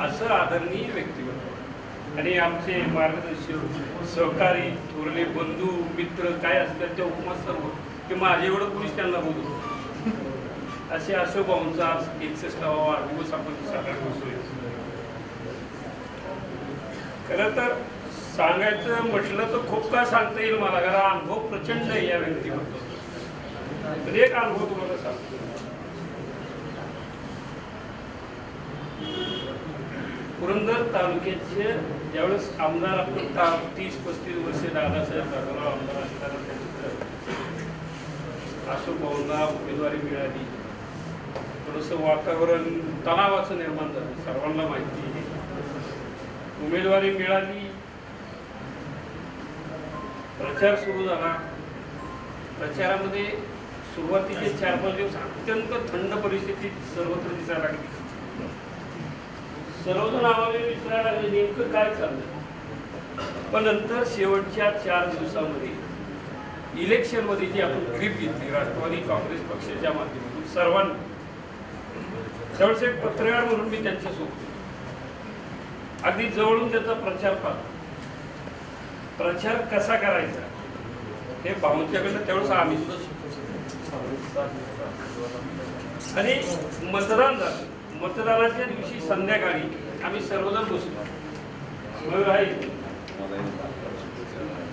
Speaker 16: असं आदरणीय व्यक्तिमत्व आणि आमचे मार्गदर्शक सहकारी थोरले बंधू मित्र काय असतात ते उपमा सर्व की माझे एवढं कुणीच त्यांना बोलू. असे अशोक भाऊंचा आज 61वा वाढदिवस आपण साजरा करतोय. खरं तर सांगायचं म्हटलं तर खूप काय सांगता येईल मला, कारण अनुभव प्रचंड आहे या व्यक्तिमत्वाचा. पण एक अनुभव तुम्हाला सांगतो. पुरंदर तालुक्याचे ज्यावेळेस आमदार आपण 30-35 वर्षे दादासाहेब दादाराव आमदार असताना अशोक भाऊंना उमेदवारी मिळाली. थोडंसं वातावरण तणावाचं निर्माण झालं, सर्वांना माहिती आहे. उमेदवारी मिळाली, प्रचार सुरू झाला. प्रचारामध्ये सुरुवातीचे 4-5 दिवस अत्यंत थंड परिस्थितीत सर्वत्र दिसायला लागली. सर्वजण आम्हाला विचारायला लागले नेमकं काय चाललं. पण नंतर शेवटच्या 4 दिवसामध्ये इलेक्शनमध्ये जी आपण ग्रीप घेतली राष्ट्रवादी काँग्रेस पक्षाच्या माध्यमातून सर्वांनी, त्यावेळेस एक पत्रकार म्हणून मी त्यांच्यासोबत अगदी जवळून त्याचा प्रचार पाहतो. प्रचार कसा करायचा हे भाऊंच्याकडनं त्यावेळेस आम्ही आणि मतदान झालं. मतदानाच्या दिवशी संध्याकाळी आम्ही सर्वजण बसलो. मग आहे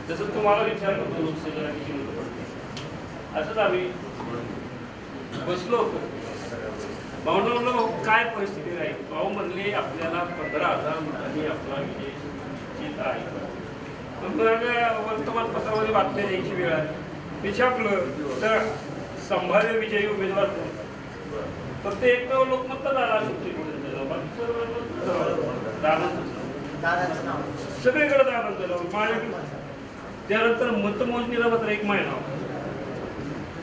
Speaker 16: जसं तुम्हाला विचारलं होतं लोकसभेला असंच आम्ही बसलो होतो. भाऊंना म्हणलं भाऊ काय परिस्थिती राहील. भाऊ म्हणले आपल्याला 15,000 मतांनी आपला विजय निश्चित आहे. वर्तमानपत्रामध्ये बातम्या द्यायची वेळ आली. मी छापलं तर संभाव्य विजयी उमेदवार फक्त एकमेव लोकमतच आला सगळीकडे दादांचं नाव. माझ्या त्यानंतर मतमोजणीला मात्र 1 महिना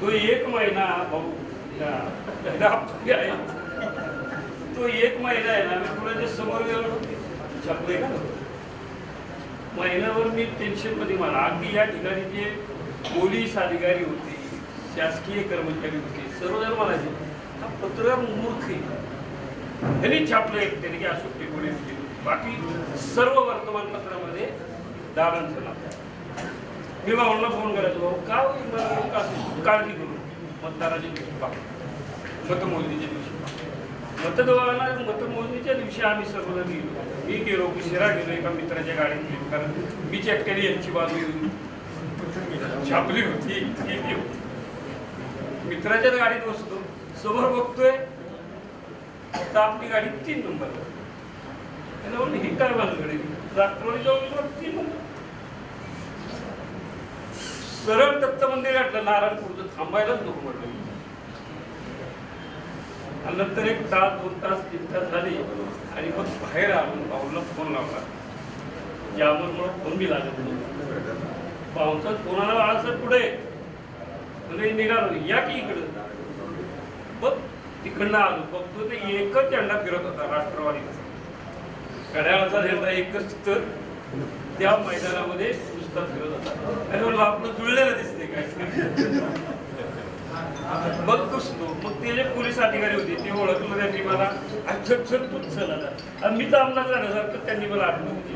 Speaker 16: तो 1 महिना भाऊ आहे. तो 1 महिना आहे ना, मी पुण्याच्या समोर गेलो छापले का महिन्यावर मी टेन्शनमध्ये मला. अगदी या ठिकाणी जे पोलीस अधिकारी होते, शासकीय कर्मचारी होते, सर्वजण म्हणायचे हा पत्रकार मूर्ख आहे. त्यांनी छापलं एकट्याने की अशोक टेकोडे. बाकी सर्व वर्तमानपत्रामध्ये दादांचं नाव. मी भाऊंना फोन करायचो, भाऊ का होईल काळजी करू मतदानाच्या दिवशी पाहू, मतमोजणीच्या दिवशी मतमोजणीच्या दिवशी आम्ही सर्वजण गेलो. मी गेलो, उशिरा गेलो, एका मित्राच्या गाडीत गेलो, कारण मी चटक्याने यांची बाजू छापली होती. मित्राच्या गाडीत बसतो, समोर बघतोय तर आपली गाडी 3 नंबर. ही काय बाजूकडे राष्ट्रवादी जवळ 3 नंबर. सरळ दत्त मंदिर गाठलं नारायणपूरचं, थांबायलाच नको म्हटलं. आणि नंतर 1 तास 2 तास 3 तास झाले आणि मग बाहेर आलो. भाऊला फोन लावला, ज्यामुळे फोन बी लागत नाही. भाऊचा फोन आला, बाळासाहेब कुठे म्हणजे निघालो, या की इकडं. बघ तिकडनं आलो, बघतो ते एकच झेंडा फिरत होता राष्ट्रवादीचा. घड्याळाचा झेंडा एकच तर त्या मैदानामध्ये नुसता फिरत होता. आणि म्हणलं आपलं जुळलेलं दिसते काय. मग घुसलो. मग ते जे पोलीस अधिकारी होते ते ओळखलं त्यांनी मला. तूच चला मीच आमदार झाल्यासारखं त्यांनी मला आठवण दिली.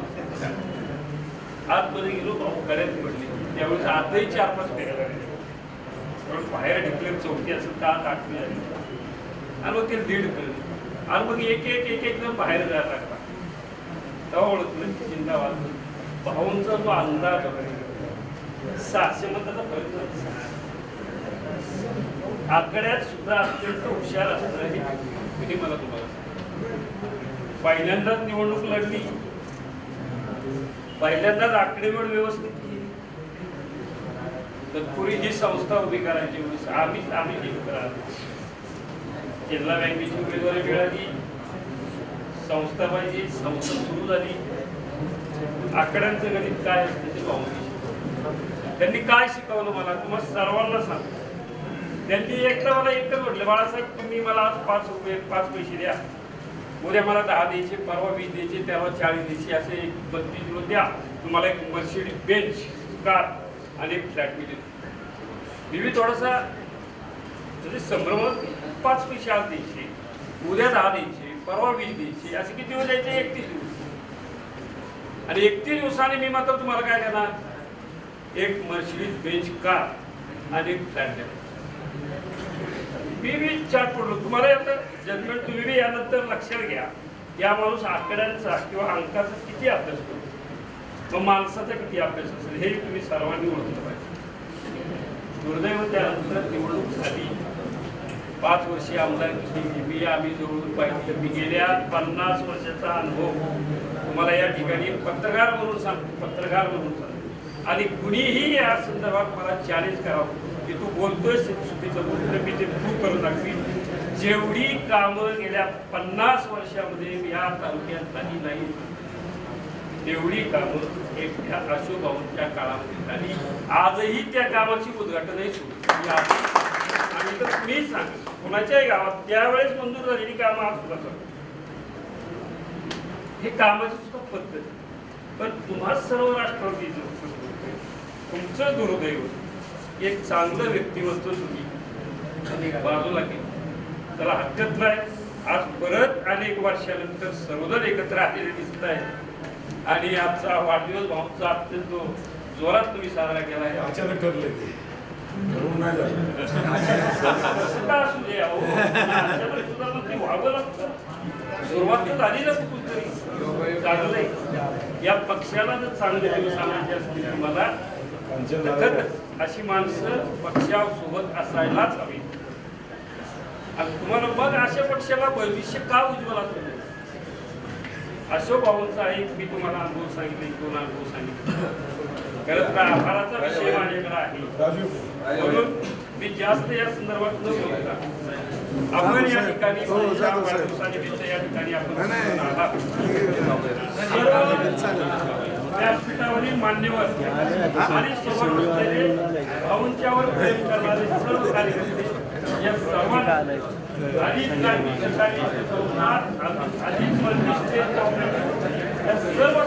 Speaker 16: आतमध्ये गेलो, भाऊ गाड्यात पडली. त्यावेळेस आतही 4-5 फेऱ्या लागल्या. बाहेर डिक्लेअर 4थी असेल तर आत 8वी झाली. आणि मग ते लीड केलं. आणि मग एक जण बाहेर जायला लागला. तेव्हा ओळखलं की जिंदाबाद. भाऊंचा जो अंदाज 600 मताचा फरक आकड्यात सुद्धा अत्यंत हुशार असणार हे मला तुम्हाला पहिल्यांदाच निवडणूक लढली, पहिल्यांदाच आकडेवारी व्यवस्थित केली. तत्पूर्वी जी संस्था उभी करायची आम्ही जिल्हा बँकेची उमेदवारी मिळाली, संस्था पाहिजे, संस्था सुरू झाली. आकड्यांचं गणित काय असतं ते पाहून त्यांनी काय शिकवलं मला तुम्हाला सर्वांना सांग. त्यांनी एकदा मला एकच म्हटलं, बाळासाहेब तुम्ही मला आज 5 रुपये 5 पैसे द्या, उद्या मला 10 द्यायचे, परवा 20 द्यायचे, तेव्हा 40 द्यायचे, असे 32 दिवस द्या. तुम्हाला एक मर्सिडीज बेंच कार आणि एक फ्लॅट मी देतो. मी थोडासा म्हणजे संभ्रम 5 पैसे आज द्यायचे, उद्या 10 द्यायचे, परवा 20 द्यायचे, असे किती दिवस द्यायचे? 31 दिवस. आणि 31 दिवसाने मी मात्र तुम्हाला काय देणार? एक मर्सिडीज बेंच कार आणि एक फ्लॅट देणार. मी चार्ट पडलो. तुम्हाला आता जजमेंट तुम्ही बी यानंतर लक्षात घ्या, या माणूस आकड्यांचा किंवा अंकाचा किती अभ्यास करतो, मग माणसाचा किती अभ्यास असेल हे तुम्ही सर्वांनी ओळखलं पाहिजे. दुर्दैव त्यानंतर निवडणूक झाली, 5 वर्षे आमदार केली. आम्ही जवळून पाहिजे मी गेल्या 50 वर्षाचा अनुभव तुम्हाला या ठिकाणी पत्रकार म्हणून सांगतो. आणि कुणीही या संदर्भात मला चॅलेंज करावं की तू बोलतोय चुकीचं बोलतोय, मी ते प्रूव्ह करून दाखवीन. जेवढी कामं गेल्या 50 वर्षामध्ये या तालुक्यात नाही तेवढी कामं एकट्या अशोक भाऊंच्या काळामध्ये झाली. आजही त्या कामाची उद्घाटनही सुरू. आणि तर मी सांग कोणाच्याही गावात त्यावेळेस मंजूर झालेली कामं आज सुद्धा करतो. हे कामाची सुद्धा पद्धत. पण तुम्हा सर्व राष्ट्रवादी तुमचं दुर्दैव एक चांगलं व्यक्तिमत्व तुम्ही बाजूला केलं. त्याला हरकत नाही. आज परत अनेक वर्षानंतर सर्वजण एकत्र आलेले दिसत आहे. आणि आजचा वाढदिवस भाऊचा अत्यंत जोरात तुम्ही साजरा केला आहे.
Speaker 14: अचानक ठरले
Speaker 16: असू दे अहो, अचानक सुद्धा मग ते व्हावं लागतं. सुरुवात झाली ना कुठेतरी चांगलं. या पक्षाला जर चांगले दिवस आणायचे असतील मला अशी माणसं पक्षासोबत असायलाच हवी. आणि तुम्हाला मग अशा पक्षाला भविष्य का उज्ज्वल असू नये. अशोक भाऊंचा एक मी तुम्हाला अनुभव सांगितले, 2 अनुभव सांगितले. खरं तर आभाराचा विषय माझ्याकडे आहे म्हणून मी जास्त या संदर्भात न बोलता आपण या ठिकाणी वाढदिवसानिमित्त या ठिकाणी आपण व्यासपीठावरील मान्यवर आणि समोर बसलेले भाऊंच्यावर प्रेम करणारे सर्व कार्यकर्ते या सर्वांना आधीच सर्व